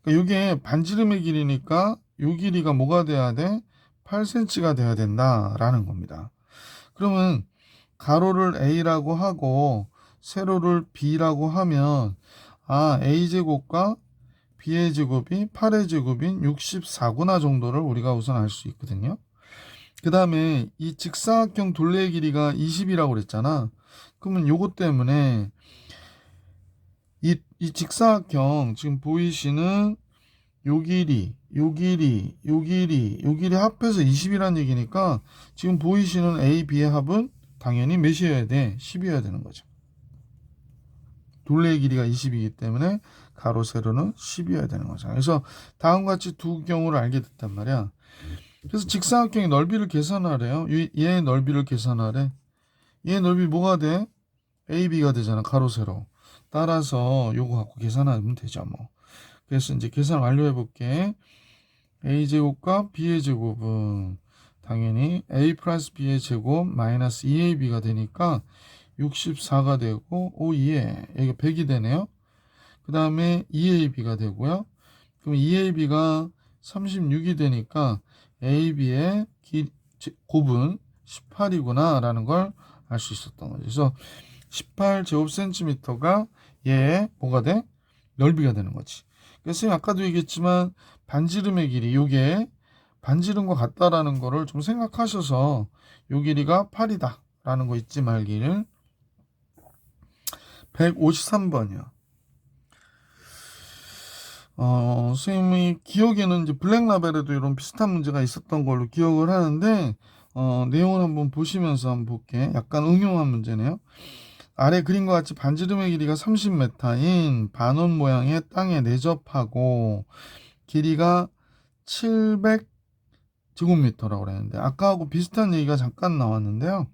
그러니까 요게 반지름의 길이니까 요 길이가 뭐가 돼야 돼? 8cm가 돼야 된다라는 겁니다. 그러면 가로를 A라고 하고 세로를 B라고 하면 A제곱과 B의 제곱이 8의 제곱인 64구나 정도를 우리가 우선 알 수 있거든요. 그 다음에 이 직사각형 둘레의 길이가 20이라고 그랬잖아. 그러면 요것 때문에 이 직사각형 지금 보이시는 요 길이, 요 길이, 요 길이, 요 길이 합해서 20이라는 얘기니까 지금 보이시는 A, B의 합은 당연히 몇이어야 돼? 10이어야 되는 거죠. 둘레의 길이가 20이기 때문에 가로, 세로는 10이어야 되는 거죠. 그래서 다음과 같이 두 경우를 알게 됐단 말이야. 그래서 직사각형의 넓이를 계산하래요. 얘의 넓이를 계산하래. 얘의 넓이 뭐가 돼? AB가 되잖아. 가로, 세로. 따라서 요거 갖고 계산하면 되죠. 뭐. 그래서 이제 계산 완료해 볼게. A제곱과 B의 제곱은 당연히 A 플러스 B의 제곱 마이너스 2AB가 되니까 64가 되고, 예. 여기 100이 되네요. 그 다음에 2AB가 되고요. 그럼 2AB가 36이 되니까 AB의 곱은 18이구나 라는 걸 알 수 있었던 거죠. 그래서 18제곱센티미터가 얘의 뭐가 돼? 넓이가 되는 거지. 그래서 아까도 얘기했지만 반지름의 길이 요게 반지름과 같다라는 거를 좀 생각하셔서 요 길이가 8이다 라는 거 잊지 말기를. 153번이요. 선생님이 기억에는 이제 블랙라벨에도 이런 비슷한 문제가 있었던 걸로 기억을 하는데, 내용을 한번 보시면서 한번 볼게. 약간 응용한 문제네요. 아래 그림과 같이 반지름의 길이가 30m인 반원 모양의 땅에 내접하고 길이가 700제곱미터라고 그랬는데 아까하고 비슷한 얘기가 잠깐 나왔는데요.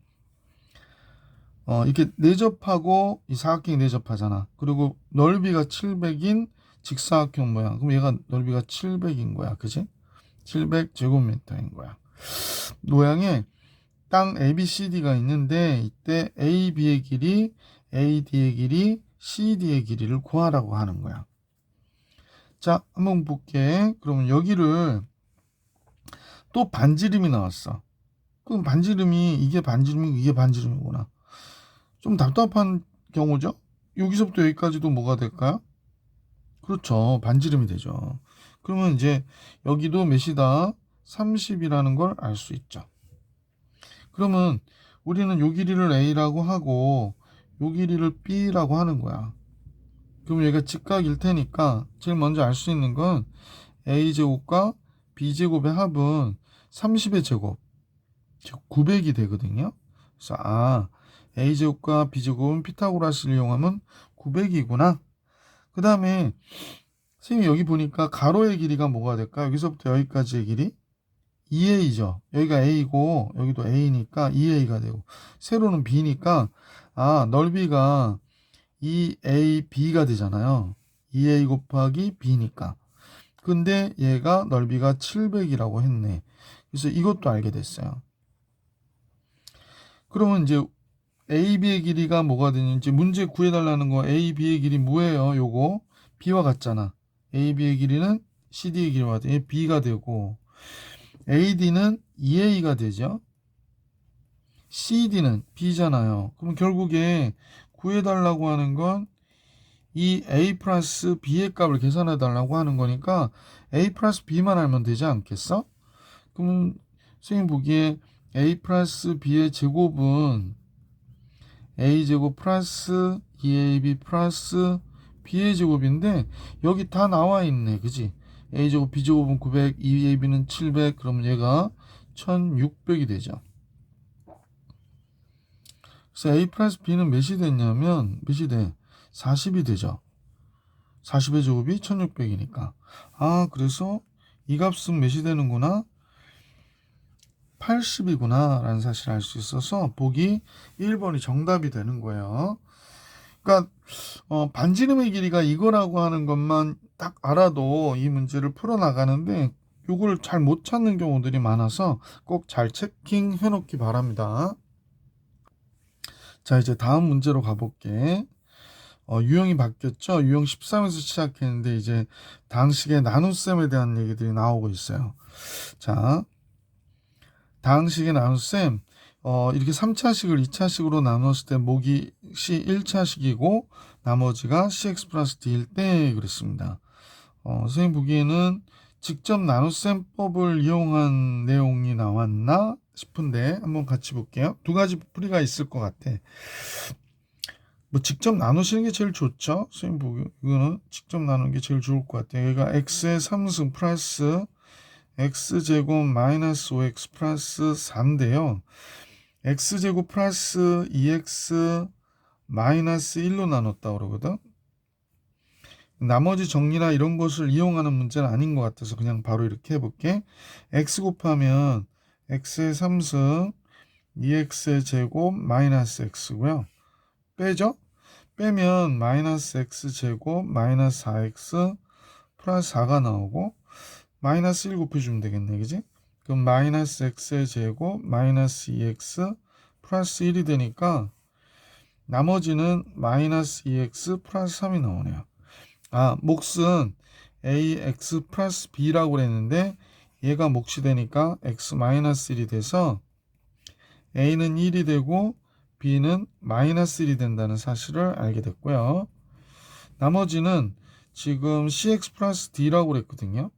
이렇게 내접하고 이 사각형이 내접하잖아. 그리고 넓이가 700인 직사각형 모양. 그럼 얘가 넓이가 700인 거야. 그지? 700제곱미터인 거야. 모양에 땅 ABCD가 있는데 이때 AB의 길이, AD의 길이, CD의 길이를 구하라고 하는 거야. 자, 한번 볼게. 그러면 여기를 또 반지름이 나왔어. 그럼 반지름이 이게 반지름이고 이게 반지름이구나. 좀 답답한 경우죠? 여기서부터 여기까지도 뭐가 될까요? 그렇죠. 반지름이 되죠. 그러면 이제 여기도 몇이다? 30이라는 걸 알 수 있죠. 그러면 우리는 요 길이를 A라고 하고 요 길이를 B라고 하는 거야. 그럼 얘가 직각일 테니까 제일 먼저 알 수 있는 건 A제곱과 B제곱의 합은 30의 제곱, 즉 900이 되거든요. 그래서 A제곱과 B제곱은 피타고라스를 이용하면 900이구나. 그 다음에 선생님 여기 보니까 가로의 길이가 뭐가 될까? 여기서부터 여기까지의 길이 2a죠. 여기가 a고 여기도 a니까 2a가 되고 세로는 b니까 넓이가 2ab가 되잖아요. 2a 곱하기 b니까. 근데 얘가 넓이가 700이라고 했네. 그래서 이것도 알게 됐어요. 그러면 이제 AB의 길이가 뭐가 되는지 문제 구해달라는 거. AB의 길이 뭐예요? 요거 B와 같잖아. AB의 길이는 CD의 길이와 같아. B가 되고 AD는 2A가 되죠. CD는 B잖아요. 그럼 결국에 구해달라고 하는 건 이 A 플러스 B의 값을 계산해달라고 하는 거니까 A 플러스 B만 알면 되지 않겠어? 그러면 선생님 보기에 A 플러스 B의 제곱은 A제곱 플러스 2AB 플러스 B의 제곱인데 여기 다 나와 있네. 그지? A제곱 B제곱은 900, 2AB는 700. 그럼 얘가 1600이 되죠. 그래서 A 플러스 B는 몇이 됐냐면 몇이 돼? 40이 되죠. 40의 제곱이 1600이니까. 그래서 이 값은 몇이 되는구나? 80이구나 라는 사실을 알 수 있어서 보기 1번이 정답이 되는 거예요. 그러니까 반지름의 길이가 이거라고 하는 것만 딱 알아도 이 문제를 풀어나가는데 이걸 잘 못 찾는 경우들이 많아서 꼭 잘 체킹해 놓기 바랍니다. 자, 이제 다음 문제로 가볼게. 유형이 바뀌었죠. 유형 13에서 시작했는데 이제 다항식의 나눗셈에 대한 얘기들이 나오고 있어요. 자, 다항식의 나눗셈, 이렇게 3차식을 2차식으로 나눴을 때 목이 C 1차식이고 나머지가 CX 플러스 D일 때 그랬습니다. 선생님 보기에는 직접 나눗셈법을 이용한 내용이 나왔나 싶은데 한번 같이 볼게요. 두 가지 풀이가 있을 것 같아. 뭐 직접 나누시는 게 제일 좋죠. 선생님 보기에는 직접 나누는 게 제일 좋을 것 같아요. 여기가 x의 3승 플러스 x제곱 마이너스 5x 플러스 4인데요. x제곱 플러스 2x 마이너스 1로 나눴다 그러거든. 나머지 정리나 이런 것을 이용하는 문제는 아닌 것 같아서 그냥 바로 이렇게 해볼게. x 곱하면 x의 3승 2x의 제곱 마이너스 x고요. 빼죠? 빼면 마이너스 x제곱 마이너스 4x 플러스 4가 나오고 마이너스 1 곱해주면 되겠네, 그지? 그럼 마이너스 x의 제곱 마이너스 2x 플러스 1이 되니까 나머지는 마이너스 2x 플러스 3이 나오네요. 몫은 ax 플러스 b라고 그랬는데 얘가 몫이 되니까 x 마이너스 1이 돼서 a는 1이 되고 b는 마이너스 1이 된다는 사실을 알게 됐고요. 나머지는 지금 cx 플러스 d라고 그랬거든요.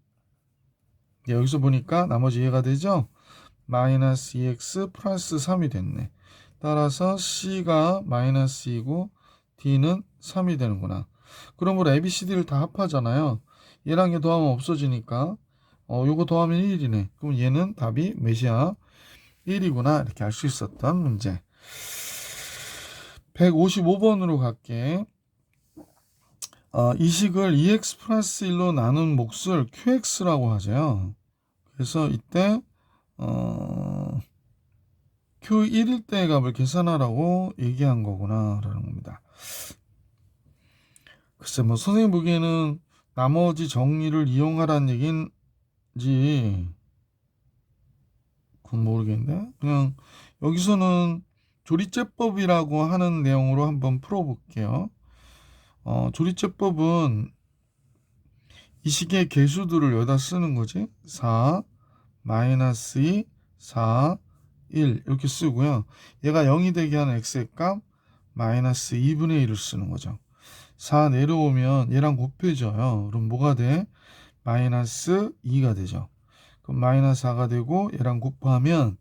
여기서 보니까 나머지 이해가 되죠? 마이너스 2x 플러스 3이 됐네. 따라서 c가 마이너스 2고 d는 3이 되는구나. 그러므로 ABCD를 다 합하잖아요. 얘랑 얘 더하면 없어지니까 요거 더하면 1이네. 그럼 얘는 답이 몇이야? 1이구나. 이렇게 알 수 있었던 문제. 155번으로 갈게. 이 식을 2x 플러스 1로 나눈 몫을 qx라고 하죠. 그래서 이때 q1일 때의 값을 계산하라고 얘기한 거구나 라는 겁니다. 글쎄 뭐 선생님 보기에는 나머지 정리를 이용하라는 얘기인지 그건 모르겠는데 그냥 여기서는 조리제법이라고 하는 내용으로 한번 풀어볼게요. 조리제법은 이 식의 개수들을 여기다 쓰는 거지. 4, 마이너스 2, 4, 1 이렇게 쓰고요. 얘가 0이 되게 하는 x의 값 마이너스 2분의 1을 쓰는 거죠. 4 내려오면 얘랑 곱해져요. 그럼 뭐가 돼? 마이너스 2가 되죠. 그럼 마이너스 4가 되고 얘랑 곱하면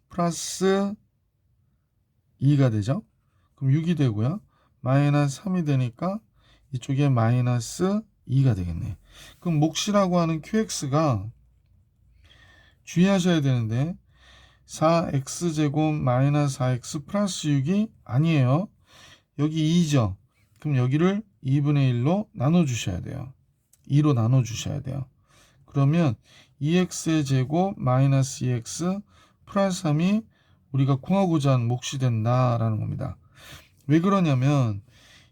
플러스 2가 되죠. 그럼 6이 되고요. 마이너스 3이 되니까 이쪽에 마이너스 2가 되겠네. 그럼 몫이라고 하는 qx가 주의하셔야 되는데 4x제곱 마이너스 4x 플러스 6이 아니에요. 여기 2죠. 그럼 여기를 2분의 1로 나눠주셔야 돼요. 2로 나눠주셔야 돼요. 그러면 2x의 제곱 마이너스 2x 플러스 3이 우리가 구하고자 하는 몫이 된다라는 겁니다. 왜 그러냐면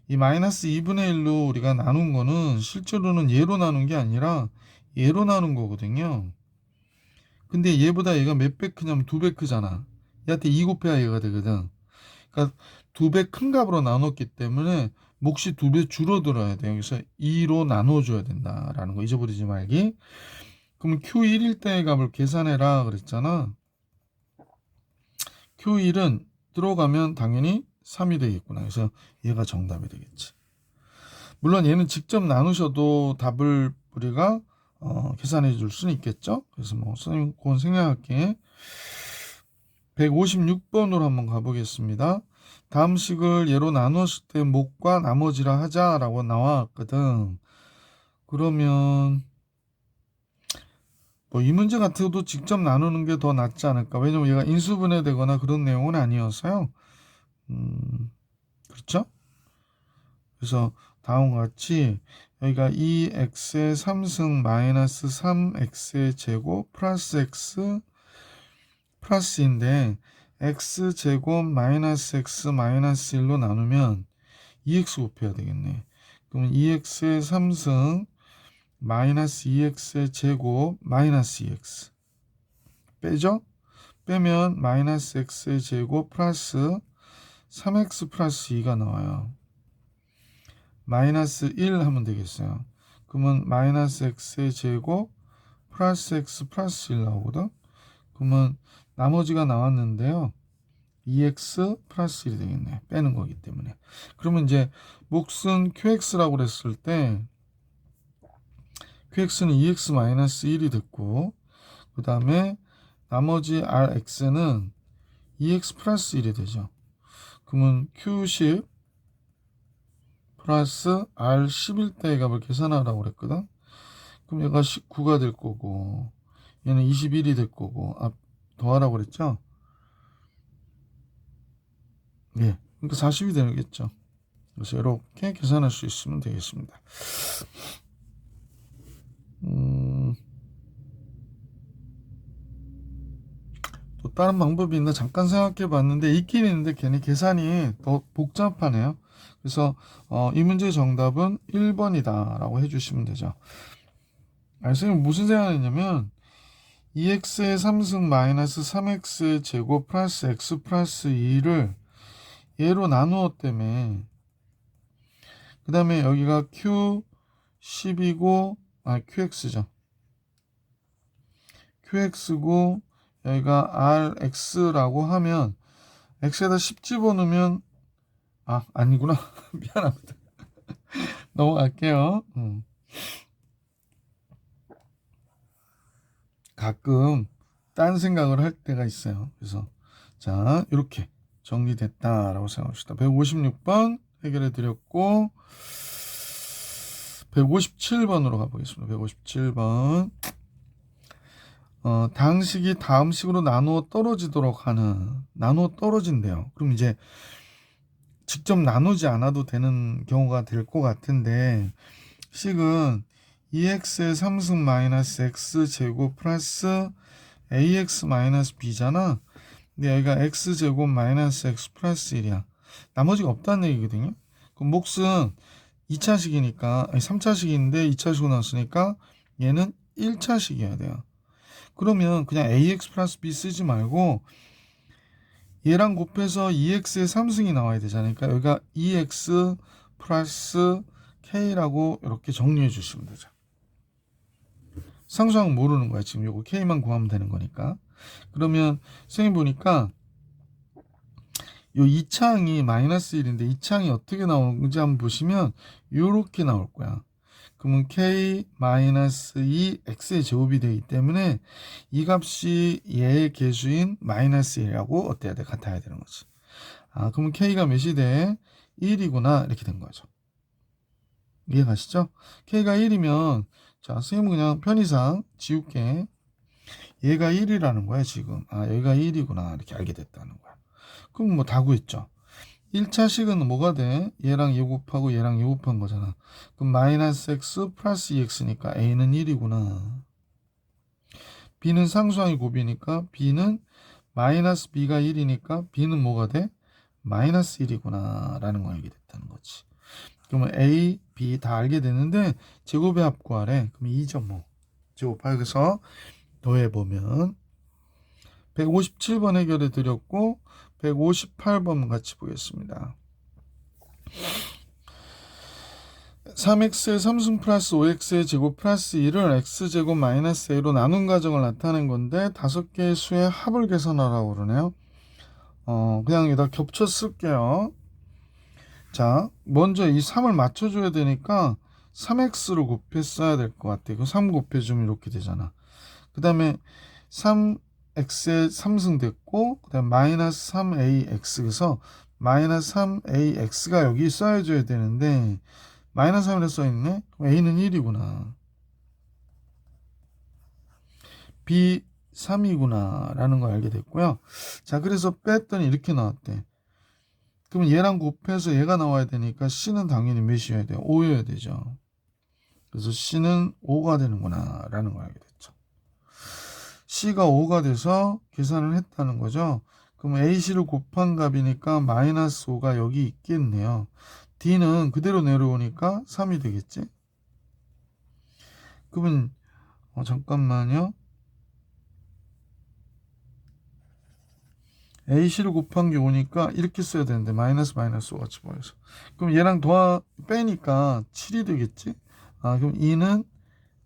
이 마이너스 2분의 1로 우리가 나눈 거는 실제로는 얘로 나눈 게 아니라 얘로 나눈 거거든요. 근데 얘보다 얘가 몇 배 크냐면 2배 크잖아. 얘한테 2 곱해야 얘가 되거든. 그러니까 2배 큰 값으로 나눴기 때문에 몫이 2배 줄어들어야 돼요. 그래서 2로 나눠줘야 된다라는 거 잊어버리지 말기. 그럼 Q1일 때의 값을 계산해라 그랬잖아. Q1은 들어가면 당연히 3이 되겠구나. 그래서 얘가 정답이 되겠지. 물론 얘는 직접 나누셔도 답을 우리가 계산해 줄 수는 있겠죠. 그래서 뭐 선생님 그건 생략할게. 156번으로 한번 가보겠습니다. 다음 식을 예로 나눴을 때 몫과 나머지라 하자라고 나왔거든. 그러면 뭐 이 문제 같아도 직접 나누는 게 더 낫지 않을까. 왜냐면 얘가 인수분해되거나 그런 내용은 아니어서요. 그렇죠? 그래서 다음과 같이 여기가 2x의 3승 마이너스 3x의 제곱 플러스 x 플러스인데 x제곱 마이너스 x 마이너스 1로 나누면 2x 곱해야 되겠네. 그러면 2x의 3승 마이너스 2x의 제곱 마이너스 2x 빼죠? 빼면 마이너스 x의 제곱 플러스 3x 플러스 2가 나와요. 마이너스 1 하면 되겠어요. 그러면 마이너스 x의 제곱 플러스 x 플러스 1 나오거든. 그러면 나머지가 나왔는데요. 2x 플러스 1이 되겠네. 빼는 거기 때문에. 그러면 이제 몫은 qx라고 그랬을 때 qx는 2x 마이너스 1이 됐고 그 다음에 나머지 rx는 2x 플러스 1이 되죠. 그러면 q10 플러스 r11 대 값을 계산하라고 그랬거든. 그럼 얘가 19가 될 거고 얘는 21이 될 거고 더하라고 그랬죠. 예, 그러니까 40이 되겠죠. 그래서 이렇게 계산할 수 있으면 되겠습니다. 또 다른 방법이 있나 잠깐 생각해 봤는데 있긴 있는데 괜히 계산이 더 복잡하네요. 그래서 이 문제의 정답은 1번이다 라고 해주시면 되죠. 선생님 무슨 생각했냐면 2x의 3승 마이너스 3x의 제곱 플러스 x 플러스 2를 얘로 나누었다며. 그 다음에 여기가 q10이고 qx죠. qx고 여기가 rx라고 하면 x에다 10 집어넣으면 아니구나. 미안합니다. 넘어갈게요. 가끔 딴 생각을 할 때가 있어요. 그래서 자 이렇게 정리됐다라고 생각합시다. 156번 해결해 드렸고 157번으로 가보겠습니다. 157번 당식이 다음식으로 나누어 떨어지도록 하는 나누어 떨어진대요. 그럼 이제 직접 나누지 않아도 되는 경우가 될 것 같은데 식은 2x의 3승 마이너스 x제곱 플러스 ax 마이너스 b잖아. 근데 여기가 x제곱 마이너스 x 플러스 1이야. 나머지가 없다는 얘기거든요. 그럼 몫은 2차식이니까 3차식인데 2차식으로 나왔으니까 얘는 1차식이어야 돼요. 그러면 그냥 ax 플러스 b 쓰지 말고 얘랑 곱해서 2x의 3승이 나와야 되잖아요. 그러니까 여기가 2x 플러스 k라고 이렇게 정리해 주시면 되죠. 상수항 모르는 거야. 지금 요거 k만 구하면 되는 거니까. 그러면 선생님 보니까 요 2차항이 마이너스 1인데 2차항이 어떻게 나오는지 한번 보시면 요렇게 나올 거야. 그러면 k 마이너스 2 x의 제곱이 되기 때문에 이 값이 얘의 개수인 마이너스 1이라고 어때야 돼? 같아야 되는 거지. 그러면 k가 몇이 돼? 1이구나 이렇게 된 거죠. 이해가시죠? k가 1이면 자 선생님은 그냥 편의상 지울게. 얘가 1이라는 거야 지금. 여기가 1이구나 이렇게 알게 됐다는 거야. 그럼 뭐 다 구했죠. 1차식은 뭐가 돼? 얘랑 얘 곱하고 얘랑 얘 곱한 거잖아. 그럼 마이너스 x 플러스 2x니까 a는 1이구나. b는 상수항이 곱이니까 b는 마이너스 b가 1이니까 b는 뭐가 돼? 마이너스 1이구나 라는 걸 알게 됐다는 거지. 그러면 a, b 다 알게 됐는데 제곱의 합 구하래. 그럼 2.5 제곱하여서 더해보면 157번 해결해 드렸고 158번 같이 보겠습니다. 3x의 3승 플러스 5x의 제곱 플러스 1을 x제곱 마이너스 a로 나눈 과정을 나타낸 건데 5개의 수의 합을 계산하라고 그러네요. 그냥 여기다 겹쳐 쓸게요. 자, 먼저 이 3을 맞춰줘야 되니까 3x로 곱했어야 될 것 같아요. 그 3 곱해주면 이렇게 되잖아. 그 다음에 3x의 3승 됐고 그 다음에 마이너스 3ax 그래서 마이너스 3ax가 여기 써야줘야 되는데 마이너스 3이라 써있네. 그럼 a는 1이구나. b 3이구나 라는 걸 알게 됐고요. 자 그래서 뺐더니 이렇게 나왔대. 그러면 얘랑 곱해서 얘가 나와야 되니까 c는 당연히 몇이어야 돼요? 5여야 되죠. 그래서 c는 5가 되는구나 라는 걸 알게 됐죠. c가 5가 돼서 계산을 했다는 거죠. 그럼 ac를 곱한 값이니까 마이너스 5가 여기 있겠네요. D는 그대로 내려오니까 3이 되겠지. 그러면 잠깐만요. AC를 곱한 게 오니까 이렇게 써야 되는데 마이너스 마이너스 같이 보여서 그럼 얘랑 빼니까 7이 되겠지. 그럼 2는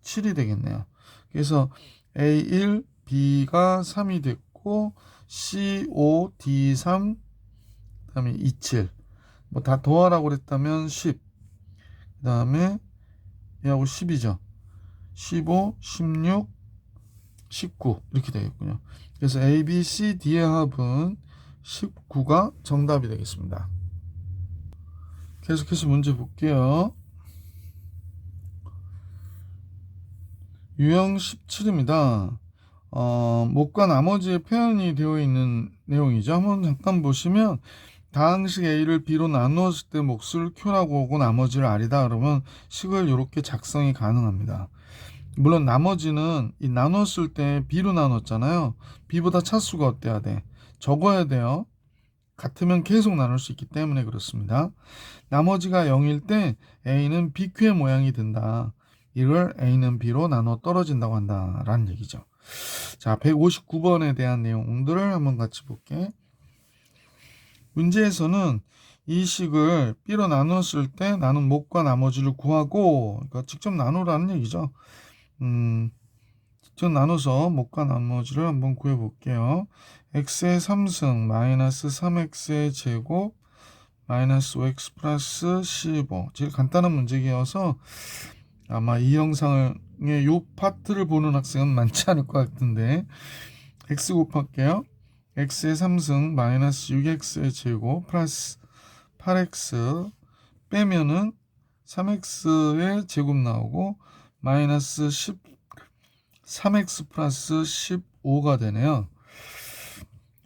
7이 되겠네요. 그래서 A1, B가 3이 됐고 C, 5, D, 3 그다음에 2, 7 뭐 다 더하라고 그랬다면 10 그다음에 얘하고 10이죠. 15, 16, 19 이렇게 되겠군요. 그래서 A, B, C, D의 합은 19가 정답이 되겠습니다. 계속해서 문제 볼게요. 유형 17입니다. 목과 나머지의 표현이 되어 있는 내용이죠. 한번 잠깐 보시면 다항식 A를 B로 나누었을 때 몫을 Q라고 하고 나머지를 R이다 그러면 식을 이렇게 작성이 가능합니다. 물론 나머지는 이 나눴을 때 B로 나눴잖아요. B보다 차수가 어때야 돼? 적어야 돼요. 같으면 계속 나눌 수 있기 때문에 그렇습니다. 나머지가 0일 때 A는 BQ의 모양이 된다. 이걸 A는 B로 나눠 떨어진다고 한다라는 얘기죠. 자, 159번에 대한 내용들을 한번 같이 볼게. 문제에서는 이 식을 B로 나눴을 때 나눈 목과 나머지를 구하고, 그러니까 직접 나누라는 얘기죠. 직접 나눠서 목과 나머지를 한번 구해볼게요. x의 3승 마이너스 3x의 제곱 마이너스 5x 플러스 15 제일 간단한 문제이어서 아마 이 영상의 요 파트를 보는 학생은 많지 않을 것 같은데 x 곱할게요. x의 3승 마이너스 6x의 제곱 플러스 8x 빼면은 3x의 제곱 나오고 마이너스 3x 플러스 15가 되네요.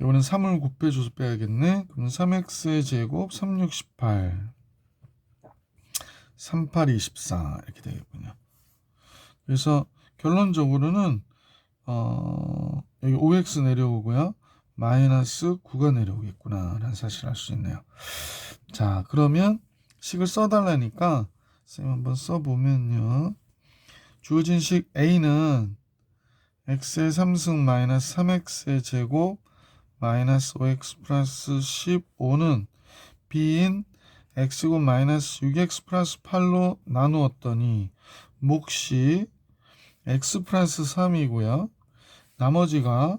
이거는 3을 곱해줘서 빼야겠네. 그럼 3x의 제곱 3, 6, 18 3, 8, 24 이렇게 되겠군요. 그래서 결론적으로는 여기 5x 내려오고요. 마이너스 9가 내려오겠구나 라는 사실을 알 수 있네요. 자, 그러면 식을 써달라니까 쌤 한번 써보면요. 주어진 식 A는 x의 3승 마이너스 3x의 제곱 마이너스 5x 플러스 15는 b인 x곱 마이너스 6x 플러스 8로 나누었더니 몫이 x 플러스 3이고요. 나머지가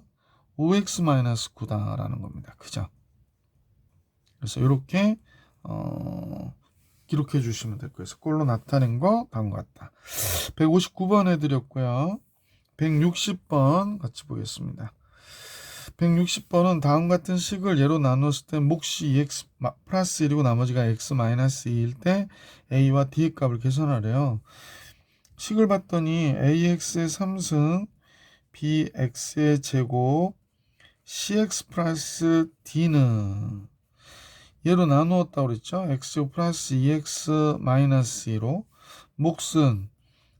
5x 마이너스 9다라는 겁니다. 그죠? 그래서 이렇게 기록해 주시면 될 거예요. 꼴로 나타낸 거 다음과 같다. 159번 해드렸고요. 160번 같이 보겠습니다. 160번은 다음 같은 식을 예로 나눴을 때 몫이 2x 플러스 1이고 나머지가 x 마이너스 2일 때 a와 d의 값을 계산하래요. 식을 봤더니 ax의 3승 bx의 제곱 cx 플러스 d는 얘로 나누었다고 그랬죠. x 플러스 2x 마이너스 2로 몫은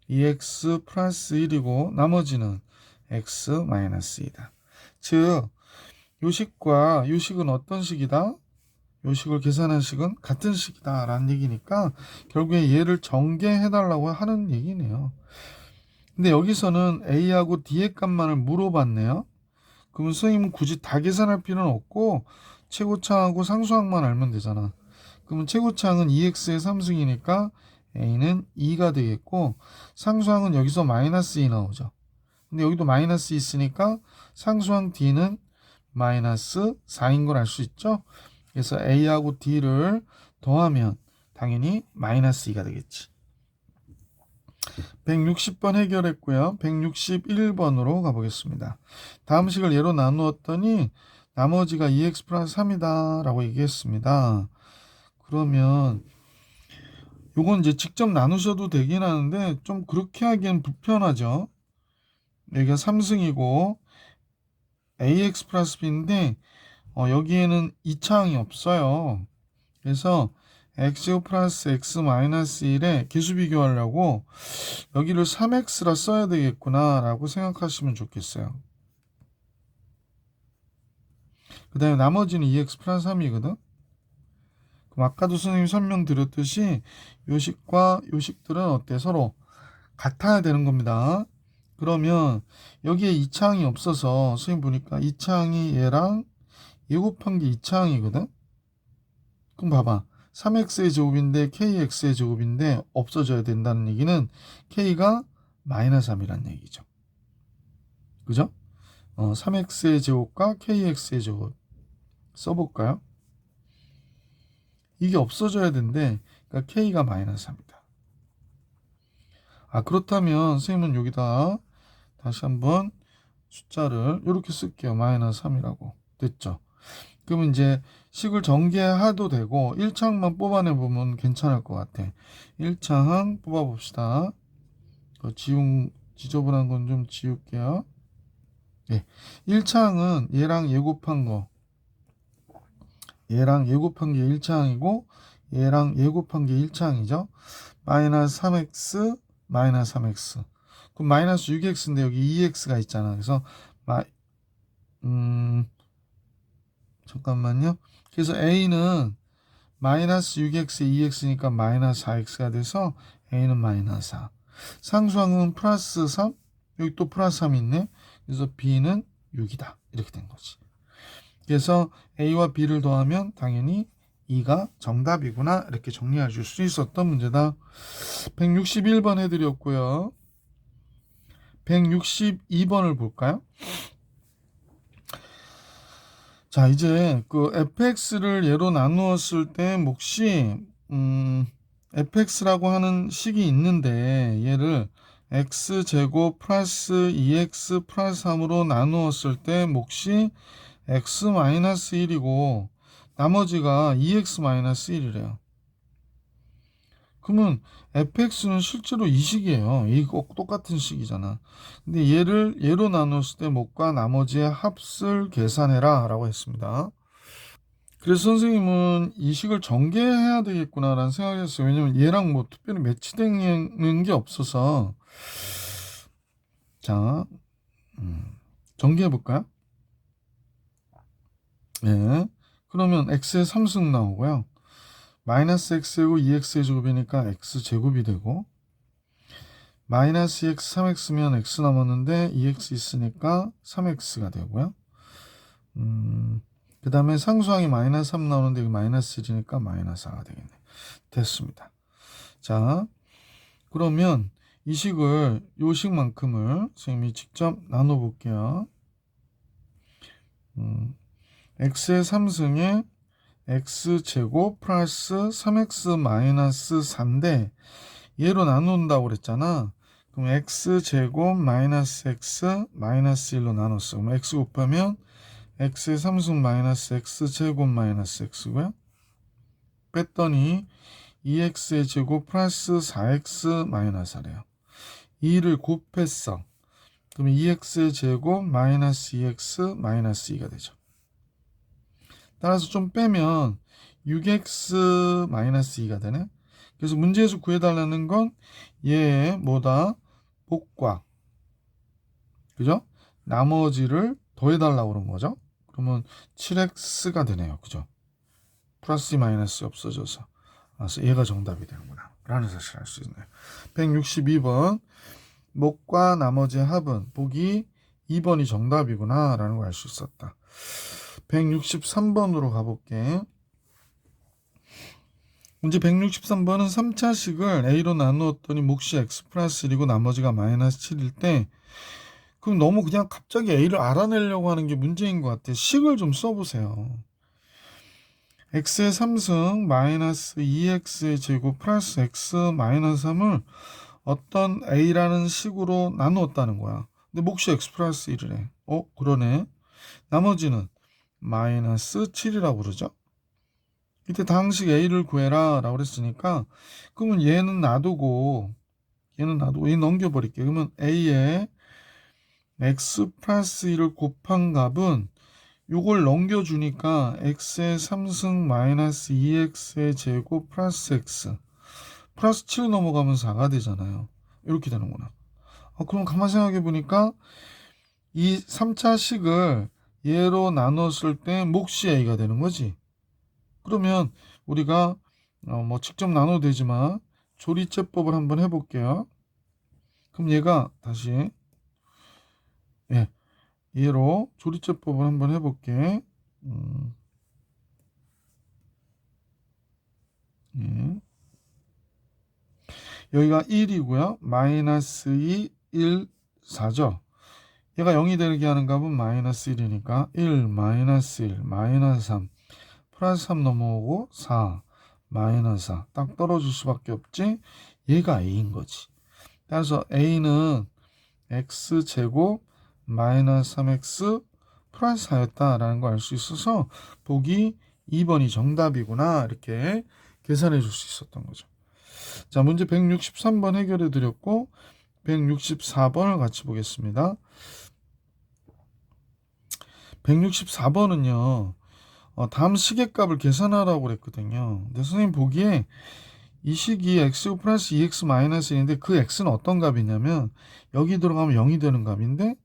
2x 플러스 1이고 나머지는 x 마이너스 2다. 즉 요식과 요식은 어떤 식이다? 요식을 계산한 식은 같은 식이다 라는 얘기니까 결국에 얘를 전개해달라고 하는 얘기네요. 근데 여기서는 a하고 d의 값만을 물어봤네요. 그러면 선생님은 굳이 다 계산할 필요는 없고 최고차하고 상수항만 알면 되잖아. 그러면 최고차항은 2x의 3승이니까 a는 2가 되겠고 상수항은 여기서 마이너스 2 나오죠. 근데 여기도 마이너스 있으니까 상수항 d는 마이너스 4인 걸 알 수 있죠. 그래서 a하고 d를 더하면 당연히 마이너스 2가 되겠지. 160번 해결했고요. 161번으로 가보겠습니다. 다음 식을 예로 나누었더니 나머지가 2x 플러스 3이다 라고 얘기했습니다. 그러면 요건 이제 직접 나누셔도 되긴 하는데 좀 그렇게 하기엔 불편하죠. 여기가 3승이고 ax 플러스 b인데 여기에는 2차항이 없어요. 그래서 x 플러스 x 마이너스 1에 계수 비교하려고 여기를 3x라 써야 되겠구나 라고 생각하시면 좋겠어요. 그 다음에 나머지는 2x 플러스 3이거든. 그럼 아까도 선생님이 설명드렸듯이 요식과 요식들은 어때? 서로 같아야 되는 겁니다. 그러면 여기에 이차항이 없어서 선생님 보니까 이차항이 얘랑 얘 곱한 게 이차항이거든? 그럼 봐봐. 3x의 제곱인데 kx의 제곱인데 없어져야 된다는 얘기는 k가 마이너스 3이란 얘기죠. 그죠? 3x의 제곱과 kx의 제곱 써볼까요? 이게 없어져야 되는데 그러니까 k가 마이너스 3이다. 그렇다면 선생님은 여기다 다시 한번 숫자를 이렇게 쓸게요. 마이너스 3이라고. 됐죠? 그러면 이제 식을 전개해도 되고 1차항만 뽑아내보면 괜찮을 것 같아. 1차항 뽑아봅시다. 지저분한 건 좀 지울게요. 네. 1차항은 얘랑 얘 곱한 거, 얘랑 얘 곱한 게 1차항이고 얘랑 얘 곱한 게 1차항이죠. 마이너스 3x 마이너스 3x. 그럼 마이너스 6x인데 여기 2x가 있잖아. 그래서 잠깐만요. 그래서 a는 마이너스 6x 2x니까 마이너스 4x가 돼서 a는 마이너스 4. 상수항은 플러스 3. 여기 또 플러스 3이 있네. 그래서 b는 6이다. 이렇게 된 거지. 그래서 a와 b를 더하면 당연히 2가 정답이구나. 이렇게 정리해 줄 수 있었던 문제다. 161번 해드렸고요. 162번을 볼까요? 자, 이제 그 fx를 예로 나누었을 때 몫이 fx라고 하는 식이 있는데 얘를 x제곱 플러스 2x 플러스 3으로 나누었을 때 몫이 x-1이고 나머지가 2x-1이래요. 그러면 fx는 실제로 이 식이에요. 이거 똑같은 식이잖아. 근데 얘를 예로 나눴을 때 몫과 나머지의 합을 계산해라 라고 했습니다. 그래서 선생님은 이 식을 전개해야 되겠구나 라는 생각을 했어요. 왜냐면 얘랑 뭐 특별히 매치되는 게 없어서. 자, 전개해 볼까요? 네. 그러면 x의 3승 나오고요. 마이너스 x고 2x의 제곱이니까 x제곱이 되고 마이너스 2x 3x면 x 남았는데 2x 있으니까 3x가 되고요. 그 다음에 상수항이 마이너스 3 나오는데 여기 마이너스 1이니까 마이너스 4가 되겠네. 됐습니다. 자, 그러면 이 식을 요 식만큼을 선생님이 직접 나눠 볼게요. x의 3승에 x제곱 플러스 3x 마이너스 4인데 얘로 나눈다고 그랬잖아. 그럼 x제곱 마이너스 x 마이너스 1로 나눴어. 그럼 x 곱하면 x의 3승 마이너스 x제곱 마이너스 x고요. 뺐더니 2x의 제곱 플러스 4x 마이너스 4래요. 2를 곱했어. 그럼 2x의 제곱 마이너스 2x 마이너스 2가 되죠. 따라서 좀 빼면 6x 마이너스 2가 되네. 그래서 문제에서 구해달라는 건 얘의 뭐다? 복과 그죠? 나머지를 더해달라고 그런 거죠. 그러면 7x가 되네요. 그죠? 플러스 마이너스 없어져서. 그래서 얘가 정답이 되는구나 라는 사실을 알 수 있네요. 162번 몫과 나머지의 합은 보기 2번이 정답이구나 라는 걸 알 수 있었다. 163번으로 가볼게. 문제 163번은 3차식을 a로 나누었더니 몫이 x 플러스 1이고 나머지가 마이너스 7일 때 그럼 너무 그냥 갑자기 a를 알아내려고 하는 게 문제인 것 같아. 식을 좀 써보세요. x의 3승 마이너스 2x의 제곱 플러스 x 마이너스 3을 어떤 a라는 식으로 나누었다는 거야. 근데 몫이 x 플러스 1이래. 그러네. 나머지는 마이너스 7이라고 그러죠. 이때 당식 a를 구해라 라고 그랬으니까 그러면 얘는 놔두고 얘 넘겨버릴게요. 그러면 a에 x 플러스 1을 곱한 값은 요걸 넘겨주니까 x의 3승 마이너스 2x의 제곱 플러스 x 플러스 7 넘어가면 4가 되잖아요. 이렇게 되는구나. 그럼 가만 생각해 보니까 이 3차식을 얘로 나눴을 때 몫이 a가 되는 거지. 그러면 우리가 뭐 직접 나눠도 되지만 조리제법을 한번 해볼게요. 그럼 얘가 다시 얘로 조리제법을 한번 해볼게. 예. 여기가 1이고요. 마이너스 2, 1, 4죠. 얘가 0이 되게 하는 값은 마이너스 1이니까 1, 마이너스 1, 마이너스 3, 플러스 3 넘어오고 4, 마이너스 4. 딱 떨어질 수밖에 없지. 얘가 A인 거지. 따라서 A는 X제곱 마이너스 3X 플러스 4였다라는 걸 알 수 있어서 보기 2번이 정답이구나 이렇게 계산해 줄 수 있었던 거죠. 자, 문제 163번 해결해 드렸고 164번을 같이 보겠습니다. 164번은요. 다음 시계값을 계산하라고 그랬거든요. 근데 선생님 보기에 이 식이 x 플러스 2x 마이너스 1인데 그 x는 어떤 값이냐면 여기 들어가면 0이 되는 값인데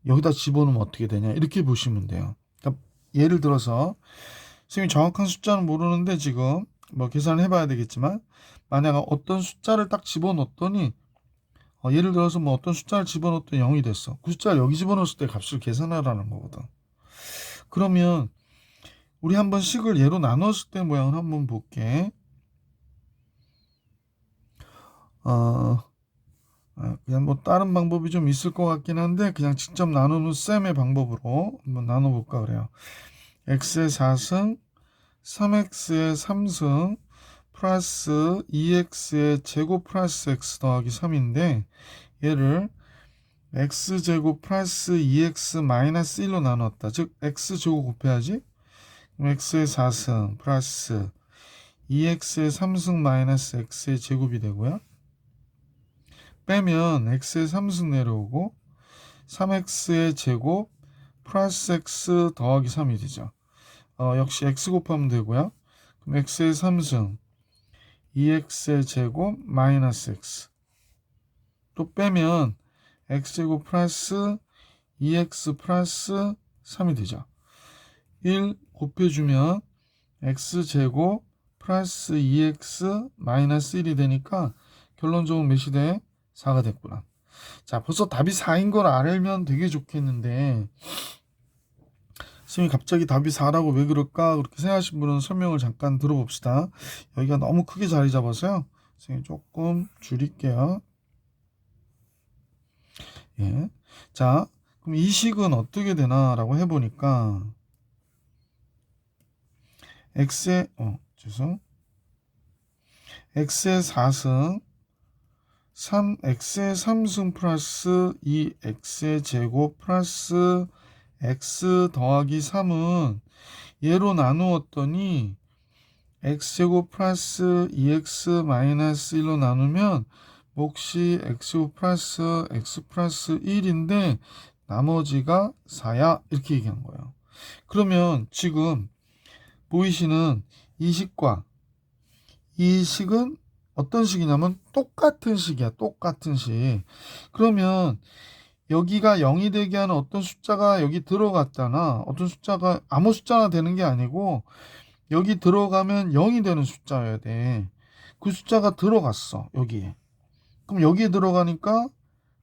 여기다 집어넣으면 어떻게 되냐 이렇게 보시면 돼요. 그러니까 예를 들어서 선생님이 정확한 숫자는 모르는데 지금 뭐 계산을 해봐야 되겠지만 만약 어떤 숫자를 딱 집어넣었더니 예를 들어서 뭐 어떤 숫자를 집어넣었더니 0이 됐어. 그 숫자를 여기 집어넣었을 때 값을 계산하라는 거거든. 그러면 우리 한번 식을 예로 나눴을 때 모양을 한번 볼게. 그냥 뭐 다른 방법이 좀 있을 것 같긴 한데 그냥 직접 나누는 셈의 방법으로 한번 나눠볼까 그래요. x의 4승, 3x의 3승, 플러스 2x의 제곱 플러스 x 더하기 3인데 얘를 x제곱 플러스 2x 마이너스 1로 나눴다. 즉 x제곱 곱해야지. 그럼 x의 4승 플러스 2x의 3승 마이너스 x의 제곱이 되고요. 빼면 x의 3승 내려오고 3x의 제곱 플러스 x 더하기 3이 되죠. 역시 x 곱하면 되고요. 그럼 x의 3승 2x의 제곱 마이너스 x 또 빼면 x제곱 플러스 2x 플러스 3이 되죠. 1 곱해주면 x제곱 플러스 2x 마이너스 1이 되니까 결론적으로 몇이 돼? 4가 됐구나. 자, 벌써 답이 4인 걸 알면 되게 좋겠는데 선생님이 갑자기 답이 4라고 왜 그럴까? 그렇게 생각하신 분은 설명을 잠깐 들어봅시다. 여기가 너무 크게 자리 잡아서요. 선생님 조금 줄일게요. 예. 자, 그럼 이 식은 어떻게 되나라고 해보니까 x의 x의 4승 3x의 3승 플러스 2x의 제곱 플러스 x 더하기 3은 얘로 나누었더니 x제곱 플러스 2x 마이너스 1로 나누면 몫이 x제곱 플러스 x 플러스 1인데 나머지가 4야 이렇게 얘기한 거예요. 그러면 지금 보이시는 이 식과 이 식은 어떤 식이냐면 똑같은 식이야. 똑같은 식. 그러면 여기가 0이 되게 하는 어떤 숫자가 여기 들어갔잖아. 어떤 숫자가 아무 숫자나 되는 게 아니고 여기 들어가면 0이 되는 숫자여야 돼. 그 숫자가 들어갔어. 여기에. 그럼 여기에 들어가니까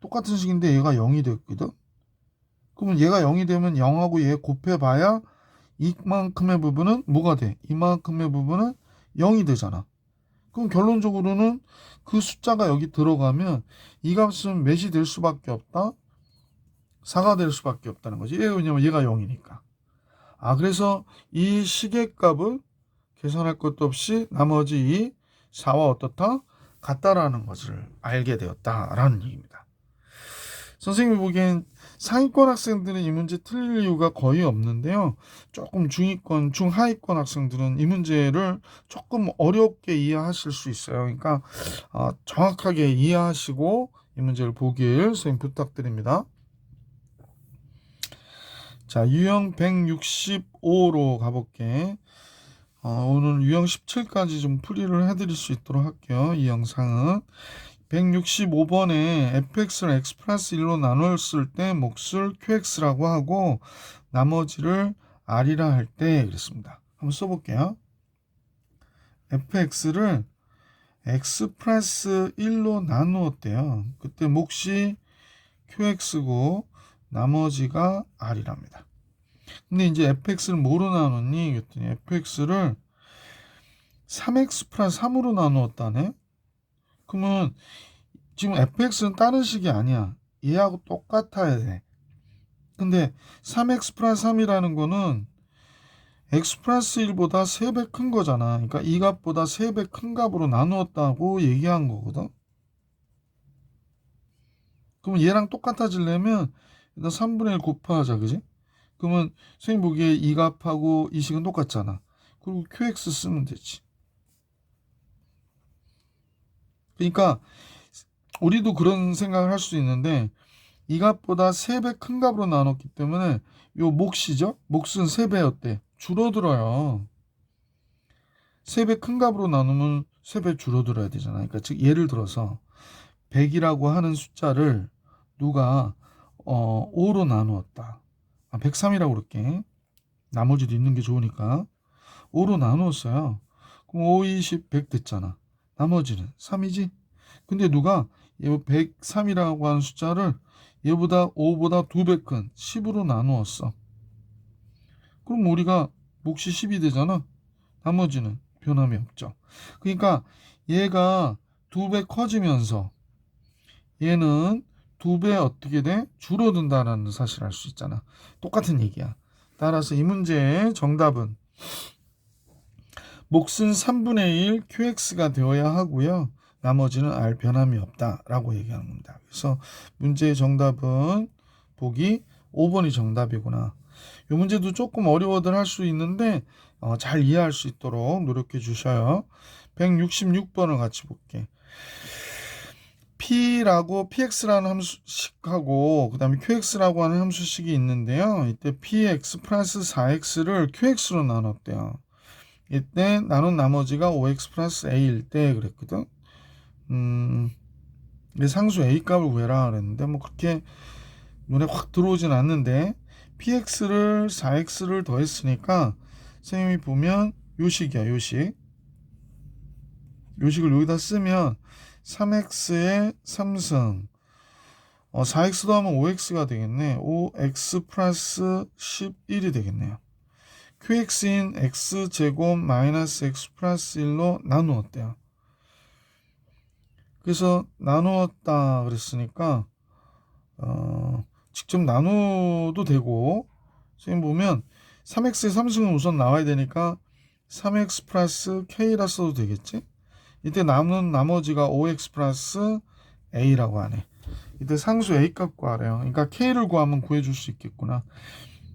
똑같은 식인데 얘가 0이 됐거든. 그러면 얘가 0이 되면 0하고 얘 곱해봐야 이만큼의 부분은 뭐가 돼? 이만큼의 부분은 0이 되잖아. 그럼 결론적으로는 그 숫자가 여기 들어가면 이 값은 몇이 될 수밖에 없다? 4가 될 수밖에 없다는 거지. 왜냐면 얘가 0이니까. 그래서 이 식의 값을 계산할 것도 없이 나머지 이 4와 어떻다? 같다라는 것을 알게 되었다라는 얘기입니다. 선생님이 보기엔 상위권 학생들은 이 문제 틀릴 이유가 거의 없는데요. 조금 중위권, 중하위권 학생들은 이 문제를 조금 어렵게 이해하실 수 있어요. 그러니까 정확하게 이해하시고 이 문제를 보길 선생님 부탁드립니다. 자, 유형 165로 가볼게. 오늘 유형 17까지 좀 풀이를 해드릴 수 있도록 할게요. 이 영상은 165번에 fx를 x 플러스 1로 나눴을 때 몫을 qx라고 하고 나머지를 r이라 할 때 그랬습니다. 한번 써볼게요. fx를 x 플러스 1로 나누었대요. 그때 몫이 qx고 나머지가 r이랍니다. 근데 이제 fx를 뭐로 나눴니? 그랬더니 fx를 3x 플러스 3으로 나누었다네. 그러면 지금 fx는 다른 식이 아니야. 얘하고 똑같아야 돼. 근데 3x 플러스 3이라는 거는 x 플러스 1보다 3배 큰 거잖아. 그러니까 이 값보다 3배 큰 값으로 나누었다고 얘기한 거거든. 그러면 얘랑 똑같아지려면 일단 3분의 1 곱하자, 그지? 그러면 선생님 보기에 이 값하고 이 식은 똑같잖아. 그리고 qx 쓰면 되지. 그러니까 우리도 그런 생각을 할 수 있는데 이 값보다 3배 큰 값으로 나눴기 때문에 요 몫이죠? 몫은 3배였대. 줄어들어요. 3배 큰 값으로 나누면 3배 줄어들어야 되잖아. 그러니까 즉 예를 들어서 100이라고 하는 숫자를 누가 5로 나누었다. 103이라고 그럴게. 나머지도 있는 게 좋으니까 5로 나누었어요. 그럼 5, 20, 100 됐잖아. 나머지는 3이지. 근데 누가 얘 103이라고 하는 숫자를 얘보다 5보다 2배 큰 10으로 나누었어. 그럼 우리가 몫이 10이 되잖아. 나머지는 변함이 없죠. 그러니까 얘가 2배 커지면서 얘는 2배 어떻게 돼? 줄어든다는 사실을 알 수 있잖아. 똑같은 얘기야. 따라서 이 문제의 정답은 몫은 3분의 1 qx가 되어야 하고요. 나머지는 r 변함이 없다라고 얘기하는 겁니다. 그래서 문제의 정답은 보기 5번이 정답이구나. 이 문제도 조금 어려워들 할 수 있는데 잘 이해할 수 있도록 노력해 주셔요. 166번을 같이 볼게. p라고 px라는 함수식하고 그 다음에 qx라고 하는 함수식이 있는데요. 이때 px 플러스 4x를 qx로 나눴대요. 이때 나눈 나머지가 5x 플러스 a일 때 그랬거든. 상수 a 값을 구해라 그랬는데 뭐 그렇게 눈에 확 들어오진 않는데 px를 4x를 더했으니까 선생님이 보면 요식이야. 요식을 여기다 쓰면 3x의 3승 4x 더하면 5x가 되겠네. 5x 플러스 11이 되겠네요. qx인 x제곱 마이너스 x 플러스 1로 나누었대요. 그래서 나누었다 그랬으니까 직접 나눠도 되고 선생님 보면 3x의 3승은 우선 나와야 되니까 3x 플러스 k라 써도 되겠지. 이때 남은 나머지가 5x 플러스 a라고 하네. 이때 상수 a 값 구하래요. 그러니까 k를 구하면 구해줄 수 있겠구나.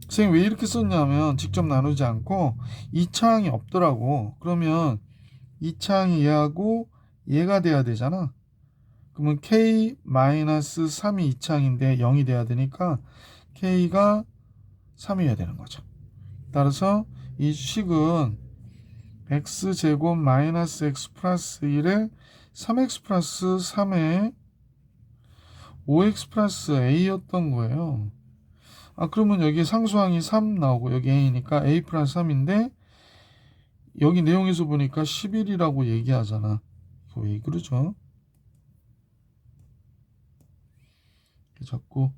선생님 왜 이렇게 썼냐면 직접 나누지 않고 2차항이 없더라고. 그러면 2차항이 얘하고 얘가 돼야 되잖아. 그러면 k-3이 2차항인데 0이 돼야 되니까 k가 3이어야 되는 거죠. 따라서 이 식은 x제곱 마이너스 x 플러스 1에 3x 플러스 3에 5x 플러스 a였던 거예요. 그러면 여기 상수항이 3 나오고 여기 a니까 a 플러스 3인데 여기 내용에서 보니까 11이라고 얘기하잖아. 이거 왜 그러죠? 자꾸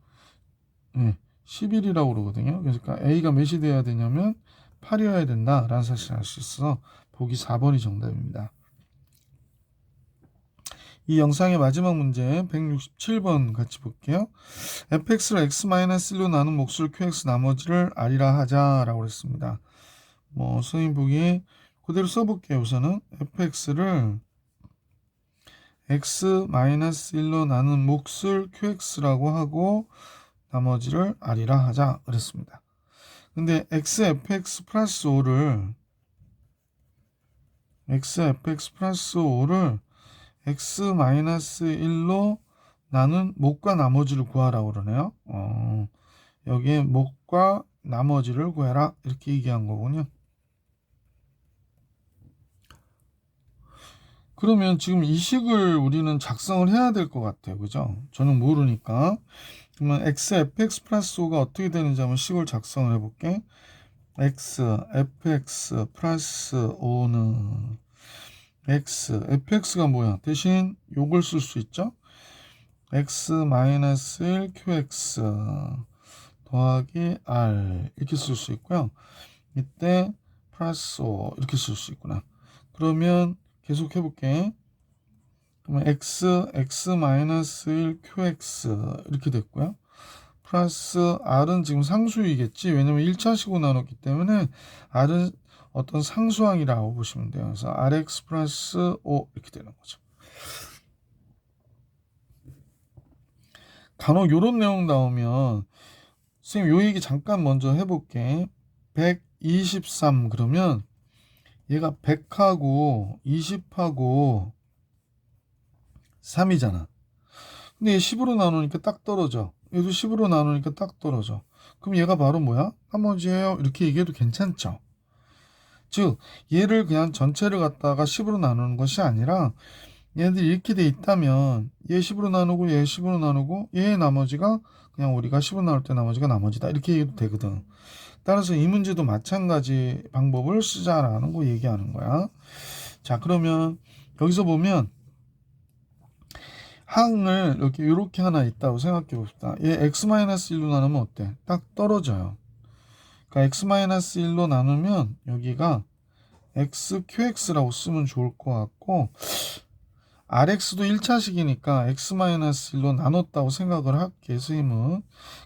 11이라고 그러거든요. 그러니까 a가 몇이 돼야 되냐면 8이어야 된다라는 사실을 알 수 있어. 보기 4번이 정답입니다. 이 영상의 마지막 문제 167번 같이 볼게요. fx를 x-1로 나눈 몫을 qx 나머지를 r이라 하자라고 그랬습니다. 선생님 보기 그대로 써볼게요. 우선은 fx를 x-1로 나눈 몫을 qx라고 하고 나머지를 r이라 하자 그랬습니다. 근데 xfx 플러스 5를 x-1로 나눈 몫과 나머지를 구하라고 그러네요. 여기에 몫과 나머지를 구해라 이렇게 얘기한 거군요. 그러면 지금 이 식을 우리는 작성을 해야 될 것 같아요. 그죠? 저는 모르니까. 그러면 xfx 플러스 5가 어떻게 되는지 한번 식을 작성을 해볼게. xfx 플러스 5는 fx가 뭐야? 대신 요걸 쓸 수 있죠? x-1 qx 더하기 r 이렇게 쓸 수 있고요. 이때 플러스 5 이렇게 쓸 수 있구나. 그러면 계속 해볼게. 그러면 x-1 qx 이렇게 됐고요. 플러스 r은 지금 상수이겠지. 왜냐면 1차식으로 나눴기 때문에 r은 어떤 상수항이라고 보시면 돼요. 그래서 rx 플러스 5 이렇게 되는 거죠. 간혹 요런 내용 나오면 선생님 요 얘기 잠깐 먼저 해볼게. 123 그러면 얘가 100하고 20하고 3이잖아. 근데 얘 10으로 나누니까 딱 떨어져. 얘도 10으로 나누니까 딱 떨어져. 그럼 얘가 바로 뭐야? 나머지예요. 이렇게 얘기해도 괜찮죠? 즉 얘를 그냥 전체를 갖다가 10으로 나누는 것이 아니라 얘들이 이렇게 돼 있다면 얘 10으로 나누고 얘 10으로 나누고 얘의 나머지가 그냥 우리가 10으로 나눌 때 나머지가 나머지다 이렇게 얘기해도 되거든. 따라서 이 문제도 마찬가지 방법을 쓰자라는 거 얘기하는 거야. 자 그러면 여기서 보면 항을 이렇게 하나 있다고 생각해 봅시다. 얘 x-1로 나누면 어때? 딱 떨어져요. 그러니까 x-1로 나누면 여기가 xqx라고 쓰면 좋을 것 같고 rx도 1차식이니까 x-1로 나눴다고 생각을 할게 선생님은.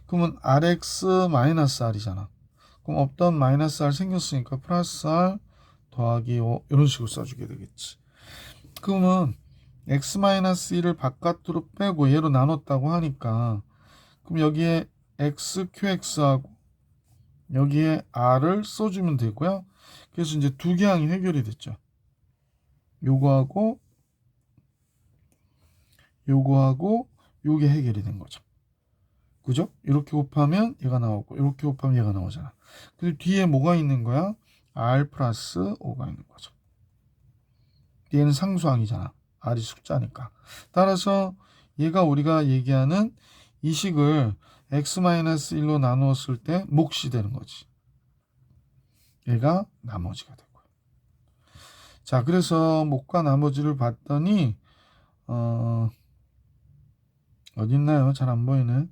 그러면 rx-r이잖아. 그럼 없던 마이너스 r 생겼으니까 플러스 r 더하기 5 이런 식으로 써주게 되겠지. 그러면 x-1을 바깥으로 빼고 얘로 나눴다고 하니까 그럼 여기에 xqx하고 여기에 r을 써주면 되고요. 그래서 이제 두 개 항이 해결이 됐죠. 요거하고 요게 해결이 된 거죠. 그죠? 이렇게 곱하면 얘가 나오고 이렇게 곱하면 얘가 나오잖아. 근데 뒤에 뭐가 있는 거야? r 플러스 5가 있는 거죠. 얘는 상수항이잖아. r이 숫자니까. 따라서 얘가 우리가 얘기하는 이 식을 x-1로 나누었을 때 몫이 되는 거지. 얘가 나머지가 되고요. 자, 그래서 몫과 나머지를 봤더니 어디 있나요? 잘 안 보이네.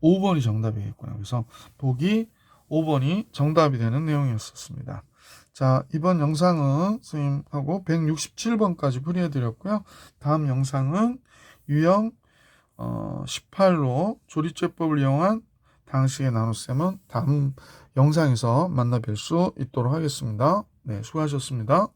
5번이 정답이겠구나. 그래서 보기 5번이 정답이 되는 내용이었습니다. 자, 이번 영상은 선생님하고 167번까지 풀이해드렸고요. 다음 영상은 유형 18로 조리제법을 이용한 당식의 나눗셈은 다음 영상에서 만나 뵐 수 있도록 하겠습니다. 네, 수고하셨습니다.